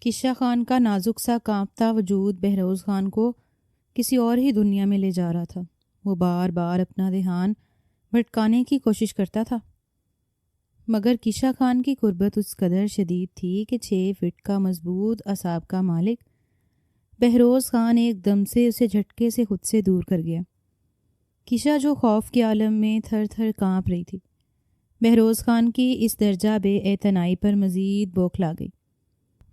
کشا خان کا نازک سا کانپتا وجود بہروز خان کو کسی اور ہی دنیا میں لے جا رہا تھا۔ وہ بار بار اپنا دھیان بھٹکانے کی کوشش کرتا تھا، مگر کشا خان کی قربت اس قدر شدید تھی کہ 6 فٹ کا مضبوط اعصاب کا مالک بہروز خان ایک دم سے اسے جھٹکے سے خود سے دور کر گیا۔ کشا جو خوف کے عالم میں تھر تھر کانپ رہی تھی، بہروز خان کی اس درجہ بے اعتنائی پر مزید بوکھلا گئی،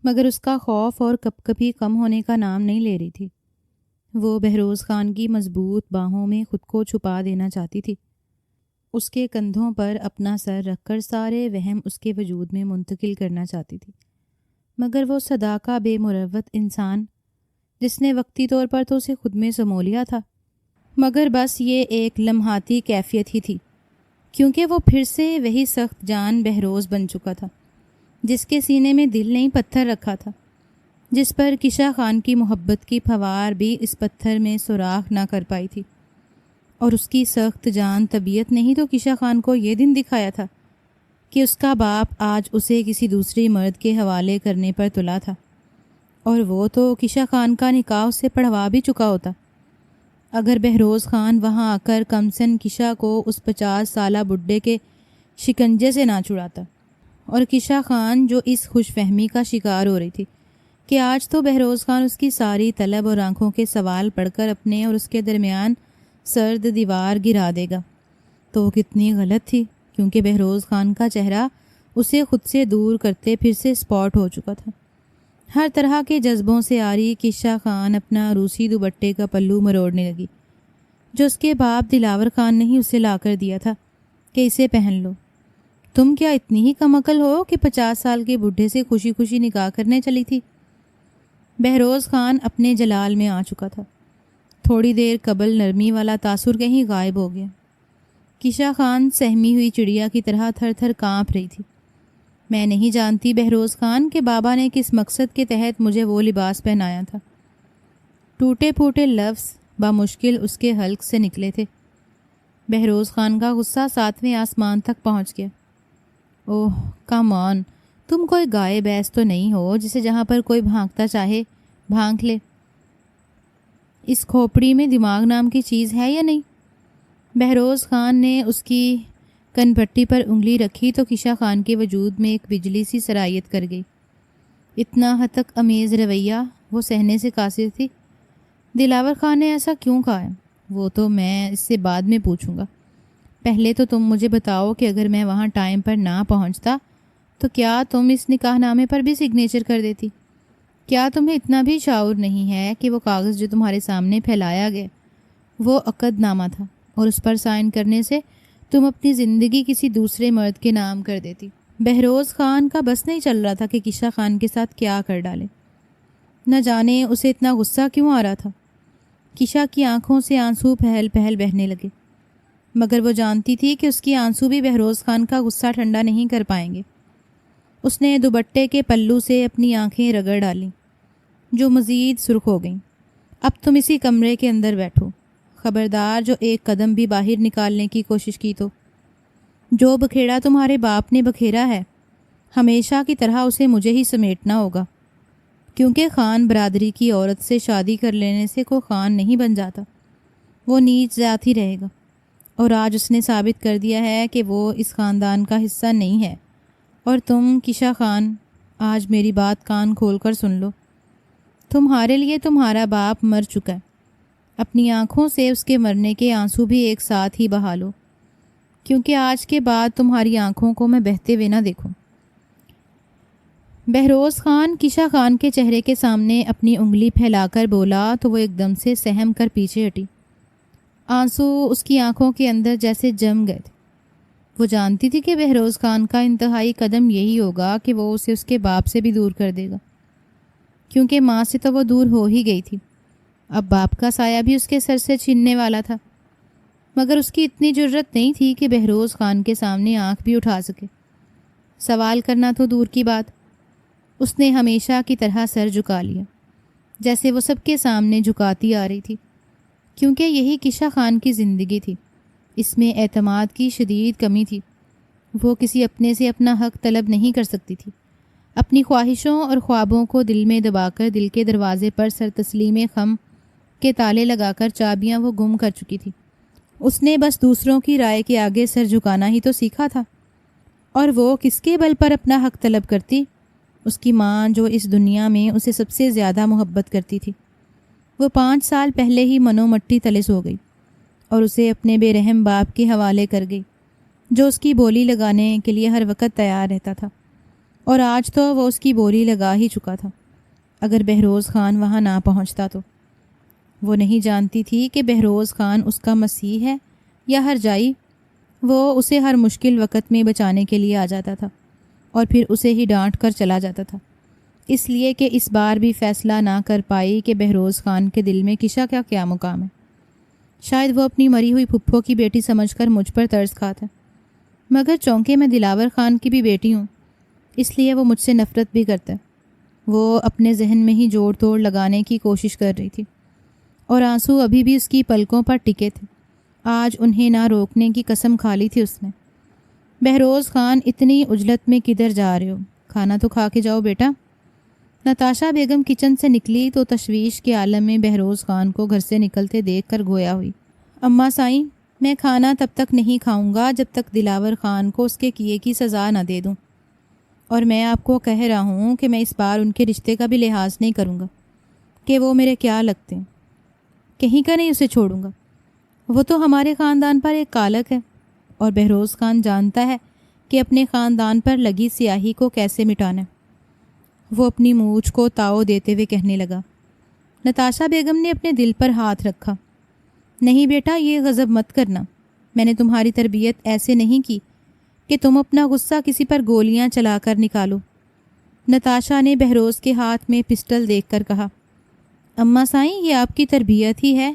مگر اس کا خوف اور کب کبھی کم ہونے کا نام نہیں لے رہی تھی۔ وہ بہروز خان کی مضبوط باہوں میں خود کو چھپا دینا چاہتی تھی، اس کے کندھوں پر اپنا سر رکھ کر سارے وہم اس کے وجود میں منتقل کرنا چاہتی تھی، مگر وہ صدا کا بے مروت انسان جس نے وقتی طور پر تو اسے خود میں سمو لیا تھا، مگر بس یہ ایک لمحاتی کیفیت ہی تھی، کیونکہ وہ پھر سے وہی سخت جان بہروز بن چکا تھا جس کے سینے میں دل نہیں پتھر رکھا تھا، جس پر کشا خان کی محبت کی پھوار بھی اس پتھر میں سوراخ نہ کر پائی تھی۔ اور اس کی سخت جان طبیعت نے ہی تو کشا خان کو یہ دن دکھایا تھا کہ اس کا باپ آج اسے کسی دوسری مرد کے حوالے کرنے پر تلا تھا، اور وہ تو کشا خان کا نکاح اسے پڑھوا بھی چکا ہوتا اگر بہروز خان وہاں آ کر کمسن کشا کو اس 50 سالہ بڈھے کے شکنجے سے نہ چھڑاتا۔ اور کشا خان جو اس خوش فہمی کا شکار ہو رہی تھی کہ آج تو بہروز خان اس کی ساری طلب اور آنکھوں کے سوال پڑھ کر اپنے اور اس کے درمیان سرد دیوار گرا دے گا، تو وہ کتنی غلط تھی، کیونکہ بہروز خان کا چہرہ اسے خود سے دور کرتے پھر سے اسپاٹ ہو چکا تھا۔ ہر طرح کے جذبوں سے آری کشا خان اپنا روسی دوپٹے کا پلو مروڑنے لگی جو اس کے باپ دلاور خان نے ہی اسے لا کر دیا تھا کہ اسے پہن لو۔ تم کیا اتنی ہی کم عقل ہو کہ 50 سال کے بڈھے سے خوشی خوشی نکاح کرنے چلی تھی؟ بہروز خان اپنے جلال میں آ چکا تھا۔ تھوڑی دیر قبل نرمی والا تاثر کہیں غائب ہو گیا۔ کشا خان سہمی ہوئی چڑیا کی طرح تھر تھر کانپ رہی تھی۔ میں نہیں جانتی بہروز خان کہ بابا نے کس مقصد کے تحت مجھے وہ لباس پہنایا تھا۔ ٹوٹے پھوٹے لفظ بامشکل اس کے حلق سے نکلے تھے۔ بہروز خان کا غصہ 7ویں آسمان تک پہنچ گیا۔ اوہ کم آن، تم کوئی گائے بیس تو نہیں ہو جسے جہاں پر کوئی بھانکتا چاہے بھانک لے۔ اس کھوپڑی میں دماغ نام کی چیز ہے یا نہیں؟ بہروز خان نے اس کی کن پٹی پر انگلی رکھی تو کشا خان کے وجود میں ایک بجلی سی سرایت کر گئی۔ اتنا ہتک امیز رویہ وہ سہنے سے قاصر تھی۔ دلاور خان نے ایسا کیوں کہا ہے وہ تو میں اس سے بعد میں پوچھوں گا۔ پہلے تو تم مجھے بتاؤ کہ اگر میں وہاں ٹائم پر نہ پہنچتا تو کیا تم اس نکاح نامے پر بھی سگنیچر کر دیتی؟ کیا تمہیں اتنا بھی شعور نہیں ہے کہ وہ کاغذ جو تمہارے سامنے پھیلایا گیا وہ عقد نامہ تھا، اور اس پر سائن کرنے سے تم اپنی زندگی کسی دوسرے مرد کے نام کر دیتی؟ بہروز خان کا بس نہیں چل رہا تھا کہ کشا خان کے ساتھ کیا کر ڈالے۔ نہ جانے اسے اتنا غصہ کیوں آ رہا تھا۔ کشا کی آنکھوں سے آنسو پہل پہل بہنے لگے، مگر وہ جانتی تھی کہ اس کی آنسو بھی بہروز خان کا غصہ ٹھنڈا نہیں کر پائیں گے۔ اس نے دوپٹے کے پلو سے اپنی آنکھیں رگڑ ڈالیں جو مزید سرخ ہو گئیں۔ اب تم اسی کمرے کے اندر بیٹھو، خبردار جو ایک قدم بھی باہر نکالنے کی کوشش کی تو جو بکھیڑا تمہارے باپ نے بکھیرا ہے ہمیشہ کی طرح اسے مجھے ہی سمیٹنا ہوگا، کیونکہ خان برادری کی عورت سے شادی کر لینے سے کوئی خان نہیں بن جاتا، وہ نیچ ذات ہی رہے گا۔ اور آج اس نے ثابت کر دیا ہے کہ وہ اس خاندان کا حصہ نہیں ہے۔ اور تم کشا خان، آج میری بات کان کھول کر سن لو، تمہارے لیے تمہارا باپ مر چکا ہے، اپنی آنکھوں سے اس کے مرنے کے آنسو بھی ایک ساتھ ہی بہا لو، کیونکہ آج کے بعد تمہاری آنکھوں کو میں بہتے ہوئے نہ دیکھوں۔ بہروز خان کشا خان کے چہرے کے سامنے اپنی انگلی پھیلا کر بولا تو وہ ایک دم سے سہم کر پیچھے ہٹی۔ آنسو اس کی آنکھوں کے اندر جیسے جم گئے تھے۔ وہ جانتی تھی کہ بہروز خان کا انتہائی قدم یہی ہوگا کہ وہ اسے اس کے باپ سے بھی دور کر دے گا، کیونکہ ماں سے تو وہ دور ہو ہی گئی تھی، اب باپ کا سایہ بھی اس کے سر سے چھیننے والا تھا۔ مگر اس کی اتنی جرت نہیں تھی کہ بہروز خان کے سامنے آنکھ بھی اٹھا سکے۔ سوال کرنا تو دور کی بات، اس نے ہمیشہ کی طرح سر جھکا لیا، جیسے وہ سب کے سامنے جھکاتی آ رہی تھی، کیونکہ یہی کشا خان کی زندگی تھی۔ اس میں اعتماد کی شدید کمی تھی۔ وہ کسی اپنے سے اپنا حق طلب نہیں کر سکتی تھی۔ اپنی خواہشوں اور خوابوں کو دل میں دبا کر دل کے دروازے پر سر تسلیم خم کے تالے لگا کر چابیاں وہ گم کر چکی تھی۔ اس نے بس دوسروں کی رائے کے آگے سر جھکانا ہی تو سیکھا تھا، اور وہ کس کے بل پر اپنا حق طلب کرتی؟ اس کی ماں جو اس دنیا میں اسے سب سے زیادہ محبت کرتی تھی۔ وہ 5 سال پہلے ہی منو مٹی تلے سو گئی اور اسے اپنے بے رحم باپ کے حوالے کر گئی، جو اس کی بولی لگانے کے لیے ہر وقت تیار رہتا تھا، اور آج تو وہ اس کی بولی لگا ہی چکا تھا اگر بہروز خان وہاں نہ پہنچتا تو۔ وہ نہیں جانتی تھی کہ بہروز خان اس کا مسیح ہے یا ہرجائی۔ وہ اسے ہر مشکل وقت میں بچانے کے لیے آ جاتا تھا اور پھر اسے ہی ڈانٹ کر چلا جاتا تھا، اس لیے کہ اس بار بھی فیصلہ نہ کر پائی کہ بہروز خان کے دل میں کشا کا کیا مقام ہے۔ شاید وہ اپنی مری ہوئی پھپھو کی بیٹی سمجھ کر مجھ پر ترس کھاتا ہے، مگر چونکہ میں دلاور خان کی بھی بیٹی ہوں اس لیے وہ مجھ سے نفرت بھی کرتا ہے۔ وہ اپنے ذہن میں ہی جوڑ توڑ لگانے کی کوشش کر رہی تھی، اور آنسو ابھی بھی اس کی پلکوں پر ٹکے تھے۔ آج انہیں نہ روکنے کی قسم کھا لی تھی اس نے۔ بہروز خان، اتنی عجلت میں کدھر جا رہے ہو؟ کھانا تو کھا کے جاؤ بیٹا۔ نتاشا بیگم کچن سے نکلی تو تشویش کے عالم میں بہروز خان کو گھر سے نکلتے دیکھ کر گویا ہوئی۔ اماں سائیں، میں کھانا تب تک نہیں کھاؤں گا جب تک دلاور خان کو اس کے کیے کی سزا نہ دے دوں، اور میں آپ کو کہہ رہا ہوں کہ میں اس بار ان کے رشتے کا بھی لحاظ نہیں کروں گا کہ وہ میرے کیا لگتے ہیں۔ کہیں کا نہیں اسے چھوڑوں گا۔ وہ تو ہمارے خاندان پر ایک کالک ہے، اور بہروز خان جانتا ہے کہ اپنے خاندان پر لگی سیاہی کو کیسے مٹانا ہے۔ وہ اپنی مونچھ کو تاؤ دیتے ہوئے کہنے لگا۔ نتاشا بیگم نے اپنے دل پر ہاتھ رکھا۔ نہیں بیٹا، یہ غضب مت کرنا۔ میں نے تمہاری تربیت ایسے نہیں کی کہ تم اپنا غصہ کسی پر گولیاں چلا کر نکالو۔ نتاشا نے بہروز کے ہاتھ میں پسٹل دیکھ کر کہا۔ اماں سائیں، یہ آپ کی تربیت ہی ہے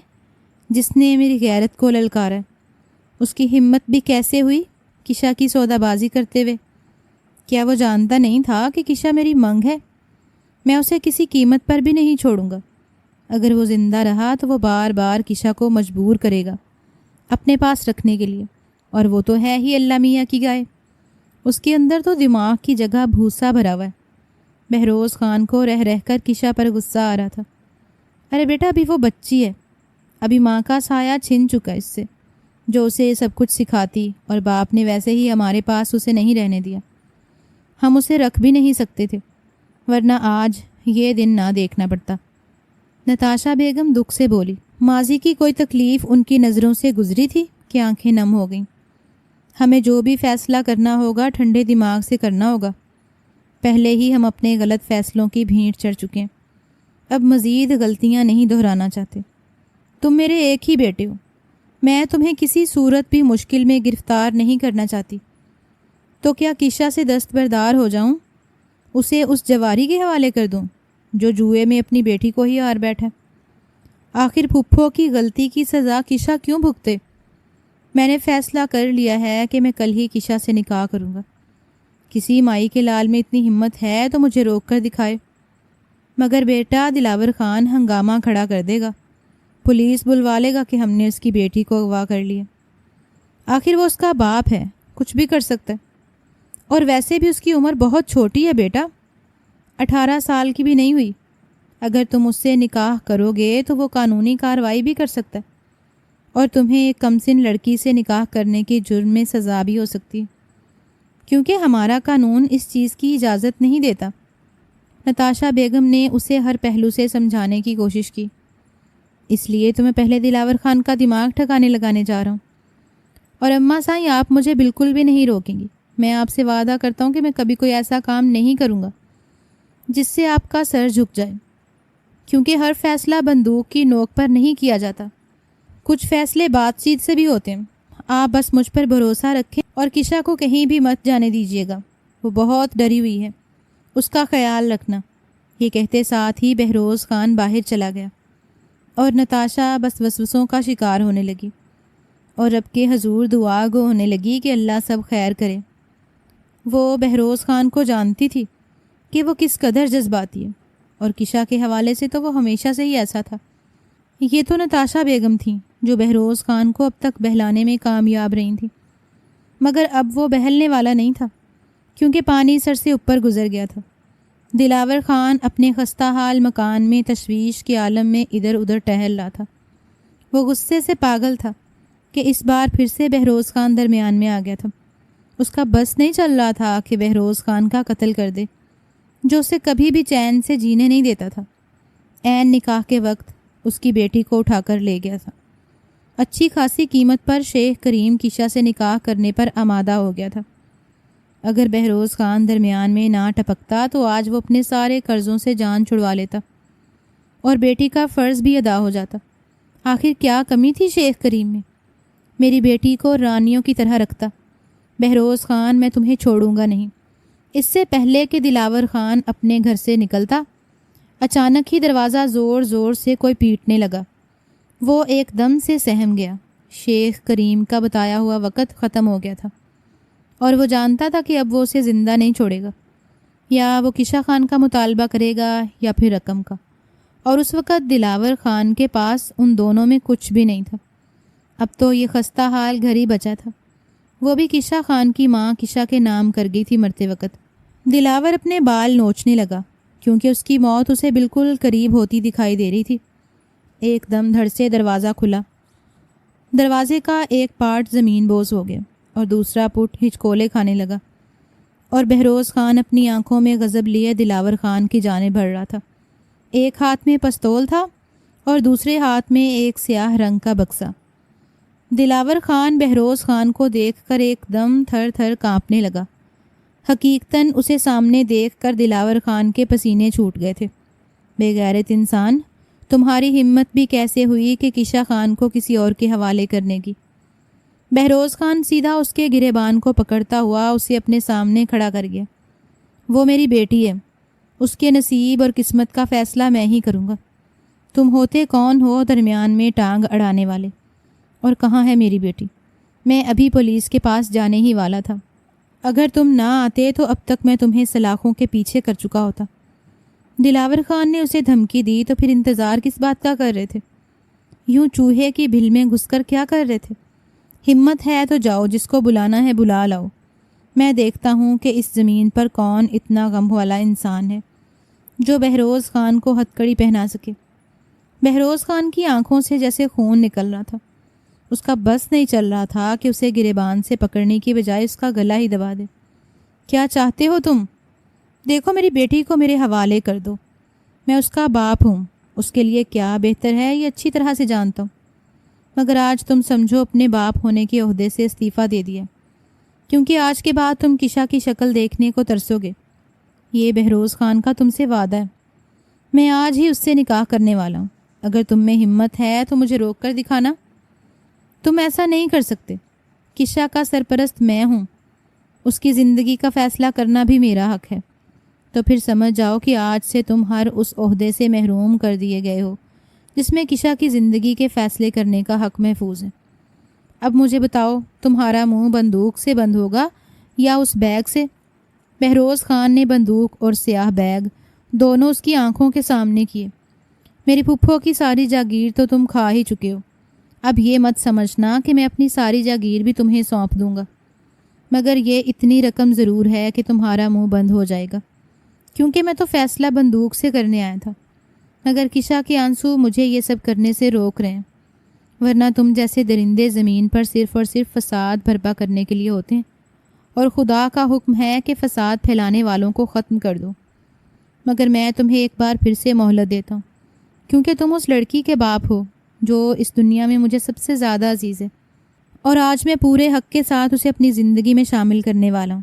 جس نے میری غیرت کو للکارا۔ اس کی ہمت بھی کیسے ہوئی کشا کی سودا بازی کرتے ہوئے؟ کیا وہ جانتا نہیں تھا کہ کشا میری منگ ہے؟ میں اسے کسی قیمت پر بھی نہیں چھوڑوں گا۔ اگر وہ زندہ رہا تو وہ بار بار کشا کو مجبور کرے گا اپنے پاس رکھنے کے لیے، اور وہ تو ہے ہی اللہ میاں کی گائے۔ اس کے اندر تو دماغ کی جگہ بھوسا بھرا ہوا ہے۔ بہروز خان کو رہ رہ کر کشا پر غصہ آ رہا تھا۔ ارے بیٹا، ابھی وہ بچی ہے، ابھی ماں کا سایہ چھن چکا اس سے، جو اسے سب کچھ سکھاتی، اور باپ نے ویسے ہی ہمارے پاس اسے نہیں رہنے دیا۔ ہم اسے رکھ بھی نہیں سکتے تھے، ورنہ آج یہ دن نہ دیکھنا پڑتا۔ نتاشا بیگم دکھ سے بولی۔ ماضی کی کوئی تکلیف ان کی نظروں سے گزری تھی کہ آنکھیں نم ہو گئیں۔ ہمیں جو بھی فیصلہ کرنا ہوگا ٹھنڈے دماغ سے کرنا ہوگا۔ پہلے ہی ہم اپنے غلط فیصلوں کی بھینٹ چڑھ چکے ہیں، اب مزید غلطیاں نہیں دہرانا چاہتے۔ تم میرے ایک ہی بیٹے ہو، میں تمہیں کسی صورت بھی مشکل میں گرفتار نہیں کرنا چاہتی۔ تو کیا کشا سے دستبردار ہو جاؤں؟ اسے اس جواری کے حوالے کر دوں جو جوئے میں اپنی بیٹی کو ہی ہار بیٹھا؟ آخر پھپھو کی غلطی کی سزا کشا کیوں بھگتے؟ میں نے فیصلہ کر لیا ہے کہ میں کل ہی کشا سے نکاح کروں گا۔ کسی مائی کے لال میں اتنی ہمت ہے تو مجھے روک کر دکھائے۔ مگر بیٹا، دلاور خان ہنگامہ کھڑا کر دے گا، پولیس بلوا لے گا کہ ہم نے اس کی بیٹی کو اغوا کر لیا۔ آخر وہ اس کا باپ ہے، کچھ بھی کر سکتا ہے، اور ویسے بھی اس کی عمر بہت چھوٹی ہے بیٹا، 18 سال کی بھی نہیں ہوئی۔ اگر تم اس سے نکاح کرو گے تو وہ قانونی کارروائی بھی کر سکتا ہے، اور تمہیں ایک کمسن لڑکی سے نکاح کرنے کے جرم میں سزا بھی ہو سکتی ہے، کیونکہ ہمارا قانون اس چیز کی اجازت نہیں دیتا۔ نتاشا بیگم نے اسے ہر پہلو سے سمجھانے کی کوشش کی۔ اس لیے تو میں پہلے دلاور خان کا دماغ ٹھکانے لگانے جا رہا ہوں، اور اماں سائیں، آپ مجھے بالکل بھی نہیں روکیں گی۔ میں آپ سے وعدہ کرتا ہوں کہ میں کبھی کوئی ایسا کام نہیں کروں گا جس سے آپ کا سر جھک جائے، کیونکہ ہر فیصلہ بندوق کی نوک پر نہیں کیا جاتا، کچھ فیصلے بات چیت سے بھی ہوتے ہیں۔ آپ بس مجھ پر بھروسہ رکھیں اور کشا کو کہیں بھی مت جانے دیجیے گا، وہ بہت ڈری ہوئی ہے، اس کا خیال رکھنا۔ یہ کہتے ساتھ ہی بہروز خان باہر چلا گیا، اور نتاشا بس وسوسوں کا شکار ہونے لگی، اور رب کے حضور دعا گو ہونے لگی کہ اللہ سب خیر کرے۔ وہ بہروز خان کو جانتی تھی کہ وہ کس قدر جذباتی ہے، اور کشا کے حوالے سے تو وہ ہمیشہ سے ہی ایسا تھا۔ یہ تو نتاشا بیگم تھیں جو بہروز خان کو اب تک بہلانے میں کامیاب رہی تھیں، مگر اب وہ بہلنے والا نہیں تھا، کیونکہ پانی سر سے اوپر گزر گیا تھا۔ دلاور خان اپنے خستہ حال مکان میں تشویش کے عالم میں ادھر ادھر ٹہل رہا تھا۔ وہ غصے سے پاگل تھا کہ اس بار پھر سے بہروز خان درمیان میں آ گیا تھا۔ اس کا بس نہیں چل رہا تھا کہ بہروز خان کا قتل کر دے، جو اسے کبھی بھی چین سے جینے نہیں دیتا تھا۔ عین نکاح کے وقت اس کی بیٹی کو اٹھا کر لے گیا تھا۔ اچھی خاصی قیمت پر شیخ کریم کشا سے نکاح کرنے پر آمادہ ہو گیا تھا۔ اگر بہروز خان درمیان میں نہ ٹپکتا تو آج وہ اپنے سارے قرضوں سے جان چھڑوا لیتا اور بیٹی کا فرض بھی ادا ہو جاتا۔ آخر کیا کمی تھی شیخ کریم میں؟ میری بیٹی کو رانیوں کی طرح رکھتا۔ بہروز خان، میں تمہیں چھوڑوں گا نہیں۔ اس سے پہلے کہ دلاور خان اپنے گھر سے نکلتا، اچانک ہی دروازہ زور زور سے کوئی پیٹنے لگا۔ وہ ایک دم سے سہم گیا۔ شیخ کریم کا بتایا ہوا وقت ختم ہو گیا تھا اور وہ جانتا تھا کہ اب وہ اسے زندہ نہیں چھوڑے گا۔ یا وہ کشا خان کا مطالبہ کرے گا یا پھر رقم کا، اور اس وقت دلاور خان کے پاس ان دونوں میں کچھ بھی نہیں تھا۔ اب تو یہ خستہ حال گھر ہی بچا تھا، وہ بھی کشا خان کی ماں کشا کے نام کر گئی تھی مرتے وقت۔ دلاور اپنے بال نوچنے لگا کیونکہ اس کی موت اسے بالکل قریب ہوتی دکھائی دے رہی تھی۔ ایک دم دھڑ سے دروازہ کھلا۔ دروازے کا ایک پارٹ زمین بوز ہو گیا اور دوسرا پٹ ہچکولے کھانے لگا، اور بہروز خان اپنی آنکھوں میں غضب لیے دلاور خان کی جانب بڑھ رہا تھا۔ ایک ہاتھ میں پستول تھا اور دوسرے ہاتھ میں ایک سیاہ رنگ کا بکسا۔ دلاور خان بہروز خان کو دیکھ کر ایک دم تھر تھر کانپنے لگا۔ حقیقتاً اسے سامنے دیکھ کر دلاور خان کے پسینے چھوٹ گئے تھے۔ بے غیرت انسان، تمہاری ہمت بھی کیسے ہوئی کہ کشا خان کو کسی اور کے حوالے کرنے کی؟ بہروز خان سیدھا اس کے گریبان کو پکڑتا ہوا اسے اپنے سامنے کھڑا کر گیا۔ وہ میری بیٹی ہے، اس کے نصیب اور قسمت کا فیصلہ میں ہی کروں گا۔ تم ہوتے کون ہو درمیان میں ٹانگ اڑانے والے؟ اور کہاں ہے میری بیٹی؟ میں ابھی پولیس کے پاس جانے ہی والا تھا۔ اگر تم نہ آتے تو اب تک میں تمہیں سلاخوں کے پیچھے کر چکا ہوتا۔ دلاور خان نے اسے دھمکی دی تو پھر انتظار کس بات کا کر رہے تھے؟ یوں چوہے کی بھل میں گھس کر کیا کر رہے تھے؟ ہمت ہے تو جاؤ، جس کو بلانا ہے بلا لاؤ۔ میں دیکھتا ہوں کہ اس زمین پر کون اتنا غم والا انسان ہے جو بہروز خان کو ہتکڑی پہنا سکے۔ بہروز خان کی آنکھوں سے جیسے خون نکل رہا تھا۔ اس کا بس نہیں چل رہا تھا کہ اسے گریبان سے پکڑنے کی بجائے اس کا گلا ہی دبا دے۔ کیا چاہتے ہو تم؟ دیکھو، میری بیٹی کو میرے حوالے کر دو۔ میں اس کا باپ ہوں، اس کے لیے کیا بہتر ہے یہ اچھی طرح سے جانتا ہوں، مگر آج تم سمجھو اپنے باپ ہونے کے عہدے سے استعفیٰ دے دیا، کیونکہ آج کے بعد تم کشا کی شکل دیکھنے کو ترسو گے۔ یہ بہروز خان کا تم سے وعدہ ہے۔ میں آج ہی اس سے نکاح کرنے والا ہوں۔ اگر تم میں ہمت ہے تو مجھے روک کر دکھانا۔ تم ایسا نہیں کر سکتے۔ کشا کا سرپرست میں ہوں، اس کی زندگی کا فیصلہ کرنا بھی میرا حق ہے۔ تو پھر سمجھ جاؤ کہ آج سے تم ہر اس عہدے سے محروم کر دیے گئے ہو جس میں کشا کی زندگی کے فیصلے کرنے کا حق محفوظ ہے۔ اب مجھے بتاؤ، تمہارا منہ بندوق سے بند ہوگا یا اس بیگ سے؟ بہروز خان نے بندوق اور سیاہ بیگ دونوں اس کی آنکھوں کے سامنے کیے۔ میری پھپھو کی ساری جاگیر تو تم کھا ہی چکے ہو۔ اب یہ مت سمجھنا کہ میں اپنی ساری جاگیر بھی تمہیں سونپ دوں گا، مگر یہ اتنی رقم ضرور ہے کہ تمہارا منہ بند ہو جائے گا، کیونکہ میں تو فیصلہ بندوق سے کرنے آیا تھا، مگر کشا کے آنسو مجھے یہ سب کرنے سے روک رہے ہیں، ورنہ تم جیسے درندے زمین پر صرف اور صرف فساد برپا کرنے کے لیے ہوتے ہیں، اور خدا کا حکم ہے کہ فساد پھیلانے والوں کو ختم کر دو۔ مگر میں تمہیں ایک بار پھر سے مہلت دیتا ہوں، کیونکہ تم اس لڑکی کے باپ ہو جو اس دنیا میں مجھے سب سے زیادہ عزیز ہے، اور آج میں پورے حق کے ساتھ اسے اپنی زندگی میں شامل کرنے والا ہوں۔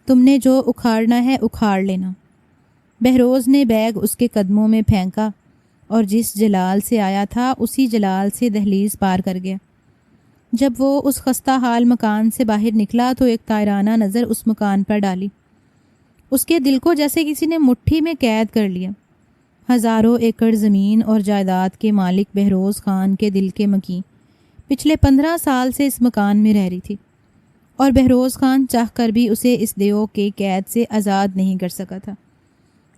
تم نے جو اکھاڑنا ہے اکھاڑ لینا۔ بہروز نے بیگ اس کے قدموں میں پھینکا اور جس جلال سے آیا تھا اسی جلال سے دہلیز پار کر گیا۔ جب وہ اس خستہ حال مکان سے باہر نکلا تو ایک طائرانہ نظر اس مکان پر ڈالی۔ اس کے دل کو جیسے کسی نے مٹھی میں قید کر لیا۔ ہزاروں ایکڑ زمین اور جائیداد کے مالک بہروز خان کے دل کے مکین پچھلے 15 سال سے اس مکان میں رہ رہی تھی، اور بہروز خان چاہ کر بھی اسے اس دیو کے قید سے آزاد نہیں کر سکا تھا،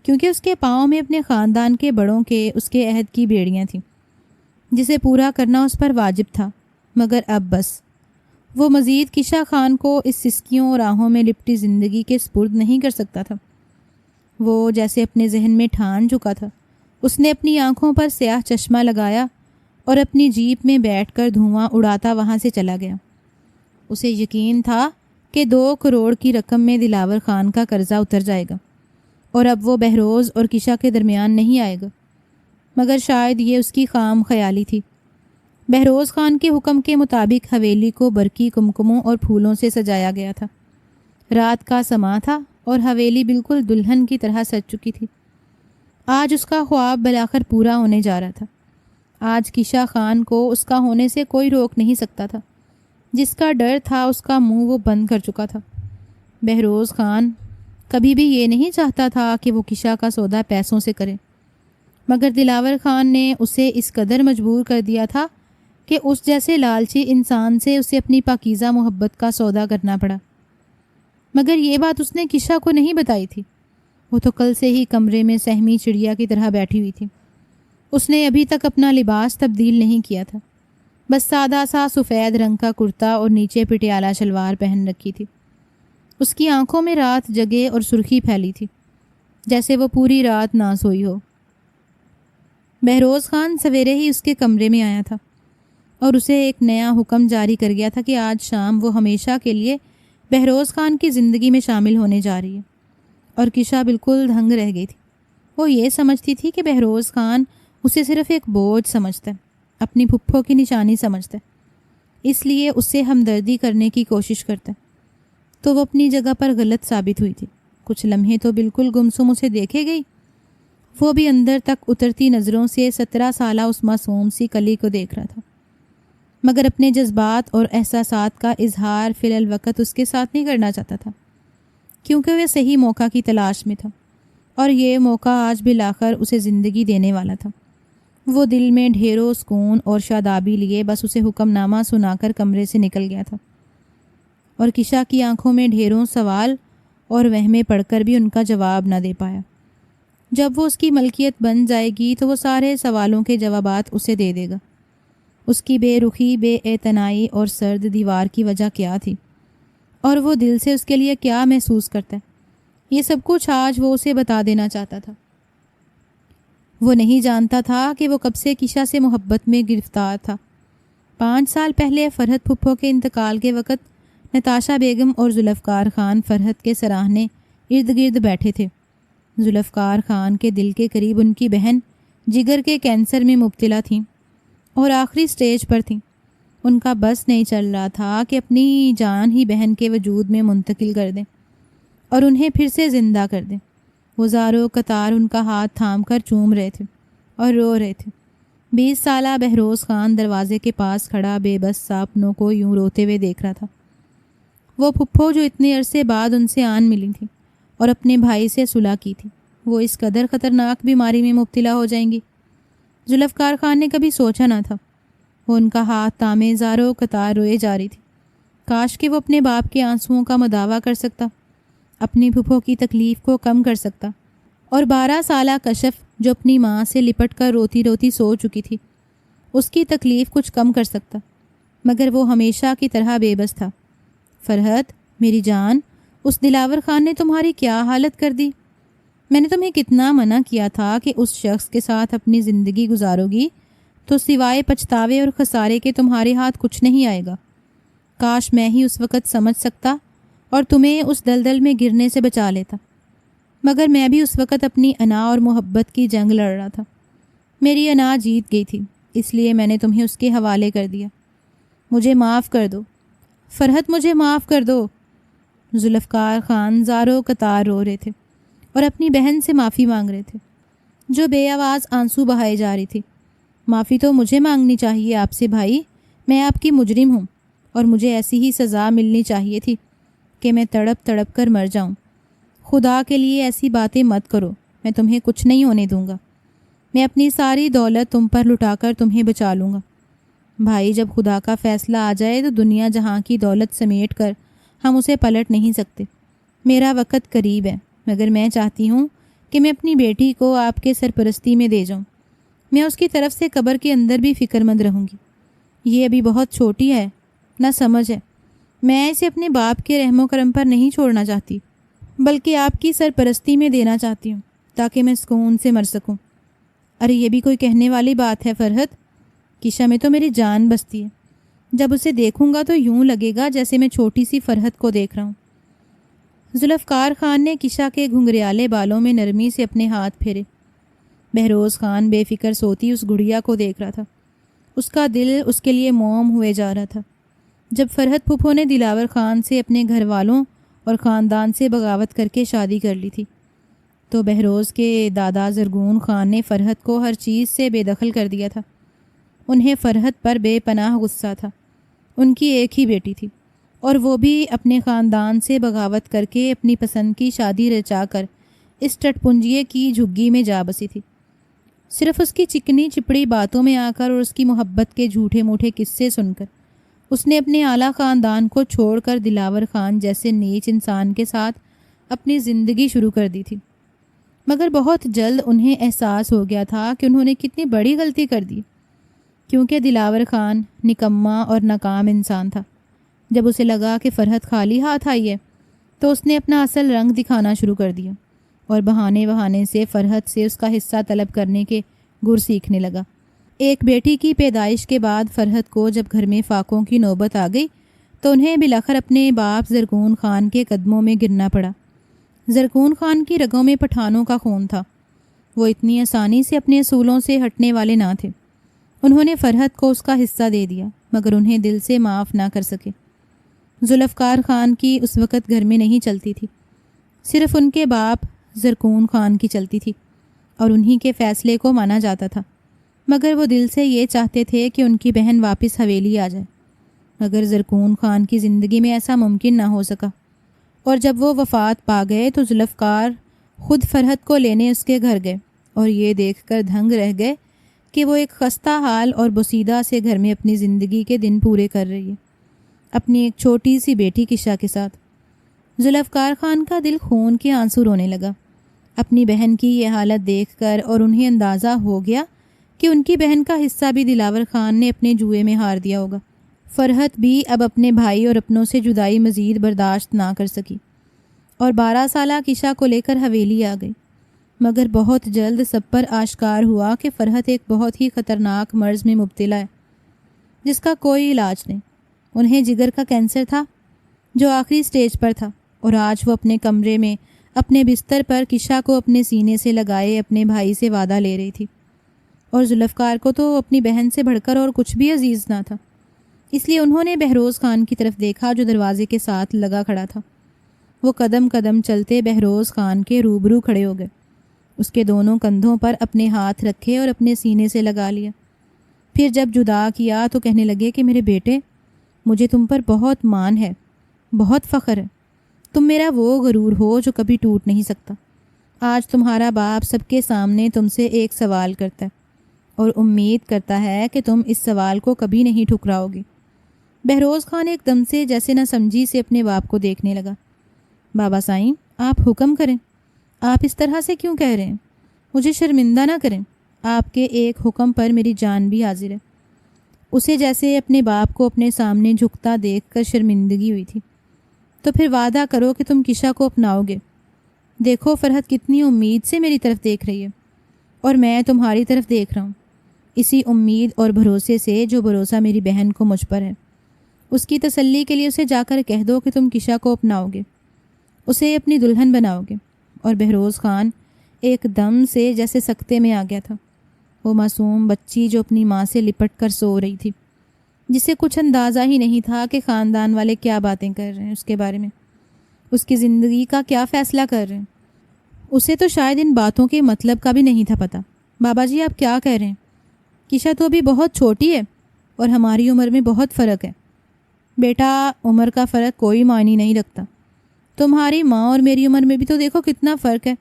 کیونکہ اس کے پاؤں میں اپنے خاندان کے بڑوں کے اس کے عہد کی بیڑیاں تھیں جسے پورا کرنا اس پر واجب تھا۔ مگر اب بس، وہ مزید کشا خان کو اس سسکیوں اور راہوں میں لپٹی زندگی کے سپرد نہیں کر سکتا تھا۔ وہ جیسے اپنے ذہن میں ٹھان چکا تھا۔ اس نے اپنی آنکھوں پر سیاہ چشمہ لگایا اور اپنی جیپ میں بیٹھ کر دھواں اڑاتا وہاں سے چلا گیا۔ اسے یقین تھا کہ 2 کروڑ کی رقم میں دلاور خان کا قرضہ اتر جائے گا اور اب وہ بہروز اور کشا کے درمیان نہیں آئے گا، مگر شاید یہ اس کی خام خیالی تھی۔ بہروز خان کے حکم کے مطابق حویلی کو برقی کمکموں اور پھولوں سے سجایا گیا تھا۔ رات کا سماں تھا اور حویلی بالکل دلہن کی طرح سج چکی تھی۔ آج اس کا خواب بالآخر پورا ہونے جا رہا تھا۔ آج کشا خان کو اس کا ہونے سے کوئی روک نہیں سکتا تھا۔ جس کا ڈر تھا اس کا منہ وہ بند کر چکا تھا۔ بہروز خان کبھی بھی یہ نہیں چاہتا تھا کہ وہ کشا کا سودا پیسوں سے کرے، مگر دلاور خان نے اسے اس قدر مجبور کر دیا تھا کہ اس جیسے لالچی انسان سے اسے اپنی پاکیزہ محبت کا سودا کرنا پڑا۔ مگر یہ بات اس نے کشا کو نہیں بتائی تھی۔ وہ تو کل سے ہی کمرے میں سہمی چڑیا کی طرح بیٹھی ہوئی تھی۔ اس نے ابھی تک اپنا لباس تبدیل نہیں کیا تھا، بس سادہ سا سفید رنگ کا کرتا اور نیچے پٹیالہ شلوار پہن رکھی تھی۔ اس کی آنکھوں میں رات جگے اور سرخی پھیلی تھی، جیسے وہ پوری رات نہ سوئی ہو۔ بہروز خان سویرے ہی اس کے کمرے میں آیا تھا اور اسے ایک نیا حکم جاری کر گیا تھا کہ آج شام وہ ہمیشہ کے لیے بہروز خان کی زندگی میں شامل ہونے جا رہی ہے۔ اور کشا بالکل دھنگ رہ گئی تھی۔ وہ یہ سمجھتی تھی کہ بہروز خان اسے صرف ایک بوجھ سمجھتا ہے، اپنی پھپھو کی نشانی سمجھتا ہے، اس لیے اس سے ہمدردی کرنے کی کوشش کرتا ہے۔ تو وہ اپنی جگہ پر غلط ثابت ہوئی تھی۔ کچھ لمحے تو بالکل گمسم اسے دیکھے گئی۔ وہ بھی اندر تک اترتی نظروں سے 17 سالہ اس معصوم سی کلی کو دیکھ رہا تھا، مگر اپنے جذبات اور احساسات کا اظہار فی الوقت اس کے ساتھ نہیں کرنا چاہتا تھا، کیونکہ وہ صحیح موقع کی تلاش میں تھا، اور یہ موقع آج بالآخر اسے زندگی دینے والا تھا۔ وہ دل میں ڈھیروں سکون اور شادابی لیے بس اسے حکم نامہ سنا کر کمرے سے نکل گیا تھا، اور کشا کی آنکھوں میں ڈھیروں سوال اور وہمیں پڑھ کر بھی ان کا جواب نہ دے پایا۔ جب وہ اس کی ملکیت بن جائے گی تو وہ سارے سوالوں کے جوابات اسے دے دے گا۔ اس کی بے رخی، بے اعتنائی اور سرد دیوار کی وجہ کیا تھی، اور وہ دل سے اس کے لیے کیا محسوس کرتا ہے، یہ سب کچھ آج وہ اسے بتا دینا چاہتا تھا۔ وہ نہیں جانتا تھا کہ وہ کب سے کشا سے محبت میں گرفتار تھا۔ 5 سال پہلے فرحت پھپھو کے انتقال کے وقت نتاشا بیگم اور ذوالفقار خان فرحت کے سراہنے ارد گرد بیٹھے تھے۔ ذوالفقار خان کے دل کے قریب ان کی بہن جگر کے کینسر میں مبتلا تھیں اور آخری سٹیج پر تھیں۔ ان کا بس نہیں چل رہا تھا کہ اپنی جان ہی بہن کے وجود میں منتقل کر دیں اور انہیں پھر سے زندہ کر دیں۔ وہ زاروں قطار ان کا ہاتھ تھام کر چوم رہے تھے اور رو رہے تھے۔ 20 سالہ بہروز خان دروازے کے پاس کھڑا بے بس سا اپنوں کو یوں روتے ہوئے دیکھ رہا تھا۔ وہ پھپھو جو اتنے عرصے بعد ان سے آن ملی تھی اور اپنے بھائی سے صلح کی تھی، وہ اس قدر خطرناک بیماری میں مبتلا ہو جائیں گی، ذوالفقار خان نے کبھی سوچا نہ تھا۔ وہ ان کا ہاتھ تامے زاروں قطار روئے جا رہی تھی۔ کاش کہ وہ اپنے باپ کے آنسوؤں کا مداوع کر سکتا، اپنی پھپھو کی تکلیف کو کم کر سکتا، اور 12 سالہ کشف جو اپنی ماں سے لپٹ کر روتی روتی سو چکی تھی، اس کی تکلیف کچھ کم کر سکتا، مگر وہ ہمیشہ کی طرح بے بس تھا۔ فرحت میری جان، اس دلاور خان نے تمہاری کیا حالت کر دی؟ میں نے تمہیں کتنا منع کیا تھا کہ اس شخص کے ساتھ اپنی زندگی گزارو گی تو سوائے پچھتاوے اور خسارے کے تمہارے ہاتھ کچھ نہیں آئے گا۔ کاش میں ہی اس وقت سمجھ سکتا اور تمہیں اس دلدل میں گرنے سے بچا لیتا، مگر میں بھی اس وقت اپنی انا اور محبت کی جنگ لڑ رہا تھا۔ میری انا جیت گئی تھی، اس لیے میں نے تمہیں اس کے حوالے کر دیا۔ مجھے معاف کر دو فرحت، مجھے معاف کر دو۔ ذوالفقار خان زاروں قطار رو رہے تھے اور اپنی بہن سے معافی مانگ رہے تھے، جو بے آواز آنسو بہائے جا رہی تھی۔ معافی تو مجھے مانگنی چاہیے آپ سے بھائی، میں آپ کی مجرم ہوں اور مجھے ایسی ہی سزا ملنی چاہیے تھی کہ میں تڑپ تڑپ کر مر جاؤں۔ خدا کے لیے ایسی باتیں مت کرو، میں تمہیں کچھ نہیں ہونے دوں گا۔ میں اپنی ساری دولت تم پر لٹا کر تمہیں بچا لوں گا۔ بھائی جب خدا کا فیصلہ آ جائے تو دنیا جہاں کی دولت سمیٹ کر ہم اسے پلٹ نہیں سکتے۔ میرا وقت قریب ہے، مگر میں چاہتی ہوں کہ میں اپنی بیٹی کو آپ کے سرپرستی میں دے جاؤں۔ میں اس کی طرف سے قبر کے اندر بھی فکر مند رہوں گی۔ یہ ابھی بہت چھوٹی ہے، نہ سمجھ ہے، میں اسے اپنے باپ کے رحم و کرم پر نہیں چھوڑنا چاہتی۔ بلکہ آپ کی سرپرستی میں دینا چاہتی ہوں تاکہ میں سکون سے مر سکوں۔ ارے یہ بھی کوئی کہنے والی بات ہے فرحت، کشا میں تو میری جان بستی ہے، جب اسے دیکھوں گا تو یوں لگے گا جیسے میں چھوٹی سی فرحت کو دیکھ رہا ہوں۔ ذوالفقار خان نے کشا کے گھنگریالے بالوں میں نرمی سے اپنے ہاتھ پھیرے۔ بہروز خان بے فکر سوتی اس گڑیا کو دیکھ رہا تھا، اس کا دل اس کے لیے موم ہوئے جا رہا تھا۔ جب فرحت پھپھو نے دلاور خان سے اپنے گھر والوں اور خاندان سے بغاوت کر کے شادی کر لی تھی تو بہروز کے دادا زرگون خان نے فرحت کو ہر چیز سے بے دخل کر دیا تھا۔ انہیں فرحت پر بے پناہ غصہ تھا۔ ان کی ایک ہی بیٹی تھی اور وہ بھی اپنے خاندان سے بغاوت کر کے اپنی پسند کی شادی رچا کر اس ٹٹ پنجیے کی جھگی میں جا بسی تھی۔ صرف اس کی چکنی چپڑی باتوں میں آ کر اور اس کی محبت کے جھوٹے موٹے قصے سن کر اس نے اپنے اعلیٰ خاندان کو چھوڑ کر دلاور خان جیسے نیچ انسان کے ساتھ اپنی زندگی شروع کر دی تھی۔ مگر بہت جلد انہیں احساس ہو گیا تھا کہ انہوں نے کتنی بڑی غلطی کر دی، کیونکہ دلاور خان نکما اور ناکام انسان تھا۔ جب اسے لگا کہ فرحت خالی ہاتھ آئی ہے تو اس نے اپنا اصل رنگ دکھانا شروع کر دیا اور بہانے سے فرحت سے اس کا حصہ طلب کرنے کے گر سیکھنے لگا۔ ایک بیٹی کی پیدائش کے بعد فرحت کو جب گھر میں فاقوں کی نوبت آ گئی تو انہیں بلاخر اپنے باپ زرگون خان کے قدموں میں گرنا پڑا۔ زرگون خان کی رگوں میں پٹھانوں کا خون تھا، وہ اتنی آسانی سے اپنے اصولوں سے ہٹنے والے نہ تھے۔ انہوں نے فرحت کو اس کا حصہ دے دیا مگر انہیں دل سے معاف نہ کر سکے۔ ذوالفقار خان کی اس وقت گھر میں نہیں چلتی تھی، صرف ان کے باپ زرگون خان کی چلتی تھی اور انہی کے فیصلے کو مانا جاتا تھا۔ مگر وہ دل سے یہ چاہتے تھے کہ ان کی بہن واپس حویلی آ جائے، مگر زرگون خان کی زندگی میں ایسا ممکن نہ ہو سکا، اور جب وہ وفات پا گئے تو ذوالفقار خود فرحت کو لینے اس کے گھر گئے اور یہ دیکھ کر دھنگ رہ گئے کہ وہ ایک خستہ حال اور بوسیدہ سے گھر میں اپنی زندگی کے دن پورے کر رہی ہے، اپنی ایک چھوٹی سی بیٹی کشا کے ساتھ۔ ذوالفقار خان کا دل خون کے آنسو رونے لگا اپنی بہن کی یہ حالت دیکھ کر، اور انہیں اندازہ ہو گیا کہ ان کی بہن کا حصہ بھی دلاور خان نے اپنے جوئے میں ہار دیا ہوگا۔ فرحت بھی اب اپنے بھائی اور اپنوں سے جدائی مزید برداشت نہ کر سکی اور 12 سالہ کشا کو لے کر حویلی آ گئی۔ مگر بہت جلد سب پر آشکار ہوا کہ فرحت ایک بہت ہی خطرناک مرض میں مبتلا ہے جس کا کوئی علاج نہیں۔ انہیں جگر کا کینسر تھا جو آخری سٹیج پر تھا، اور آج وہ اپنے کمرے میں اپنے بستر پر کشا کو اپنے سینے سے لگائے اپنے بھائی سے وعدہ لے رہی تھی، اور ذوالفقار کو تو اپنی بہن سے بڑھ کر اور کچھ بھی عزیز نہ تھا۔ اس لیے انہوں نے بہروز خان کی طرف دیکھا جو دروازے کے ساتھ لگا کھڑا تھا۔ وہ قدم قدم چلتے بہروز خان کے روبرو کھڑے ہو گئے، اس کے دونوں کندھوں پر اپنے ہاتھ رکھے اور اپنے سینے سے لگا لیا۔ پھر جب جدا کیا تو کہنے لگے کہ میرے بیٹے، مجھے تم پر بہت مان ہے، بہت فخر ہے، تم میرا وہ غرور ہو جو کبھی ٹوٹ نہیں سکتا۔ آج تمہارا باپ سب کے سامنے تم سے ایک سوال کرتا ہے اور امید کرتا ہے کہ تم اس سوال کو کبھی نہیں ٹھکراؤ گے۔ بہروز خان ایک دم سے جیسے نہ سمجھی سے اپنے باپ کو دیکھنے لگا۔ بابا سائیں، آپ حکم کریں، آپ اس طرح سے کیوں کہہ رہے ہیں؟ مجھے شرمندہ نہ کریں، آپ کے ایک حکم پر میری جان بھی حاضر ہے۔ اسے جیسے اپنے باپ کو اپنے سامنے جھکتا دیکھ کر شرمندگی ہوئی تھی۔ تو پھر وعدہ کرو کہ تم کشا کو اپناؤ گے۔ دیکھو فرحت کتنی امید سے میری طرف دیکھ رہی ہے اور میں تمہاری طرف دیکھ رہا ہوں، اسی امید اور بھروسے سے جو بھروسہ میری بہن کو مجھ پر ہے۔ اس کی تسلی کے لیے اسے جا کر کہہ دو کہ تم کشا کو اپناؤ گے، اسے اپنی دلہن بناؤ گے۔ اور بہروز خان ایک دم سے جیسے سکتے میں آ گیا تھا۔ وہ معصوم بچی جو اپنی ماں سے لپٹ کر سو رہی تھی، جسے کچھ اندازہ ہی نہیں تھا کہ خاندان والے کیا باتیں کر رہے ہیں اس کے بارے میں، اس کی زندگی کا کیا فیصلہ کر رہے ہیں، اسے تو شاید ان باتوں کے مطلب کا بھی نہیں تھا پتہ۔ بابا جی آپ کیا کہہ رہے ہیں؟ کشا تو ابھی بہت چھوٹی ہے اور ہماری عمر میں بہت فرق ہے۔ بیٹا، عمر کا فرق کوئی معنی نہیں رکھتا، تمہاری ماں اور میری عمر میں بھی تو دیکھو کتنا فرق ہے،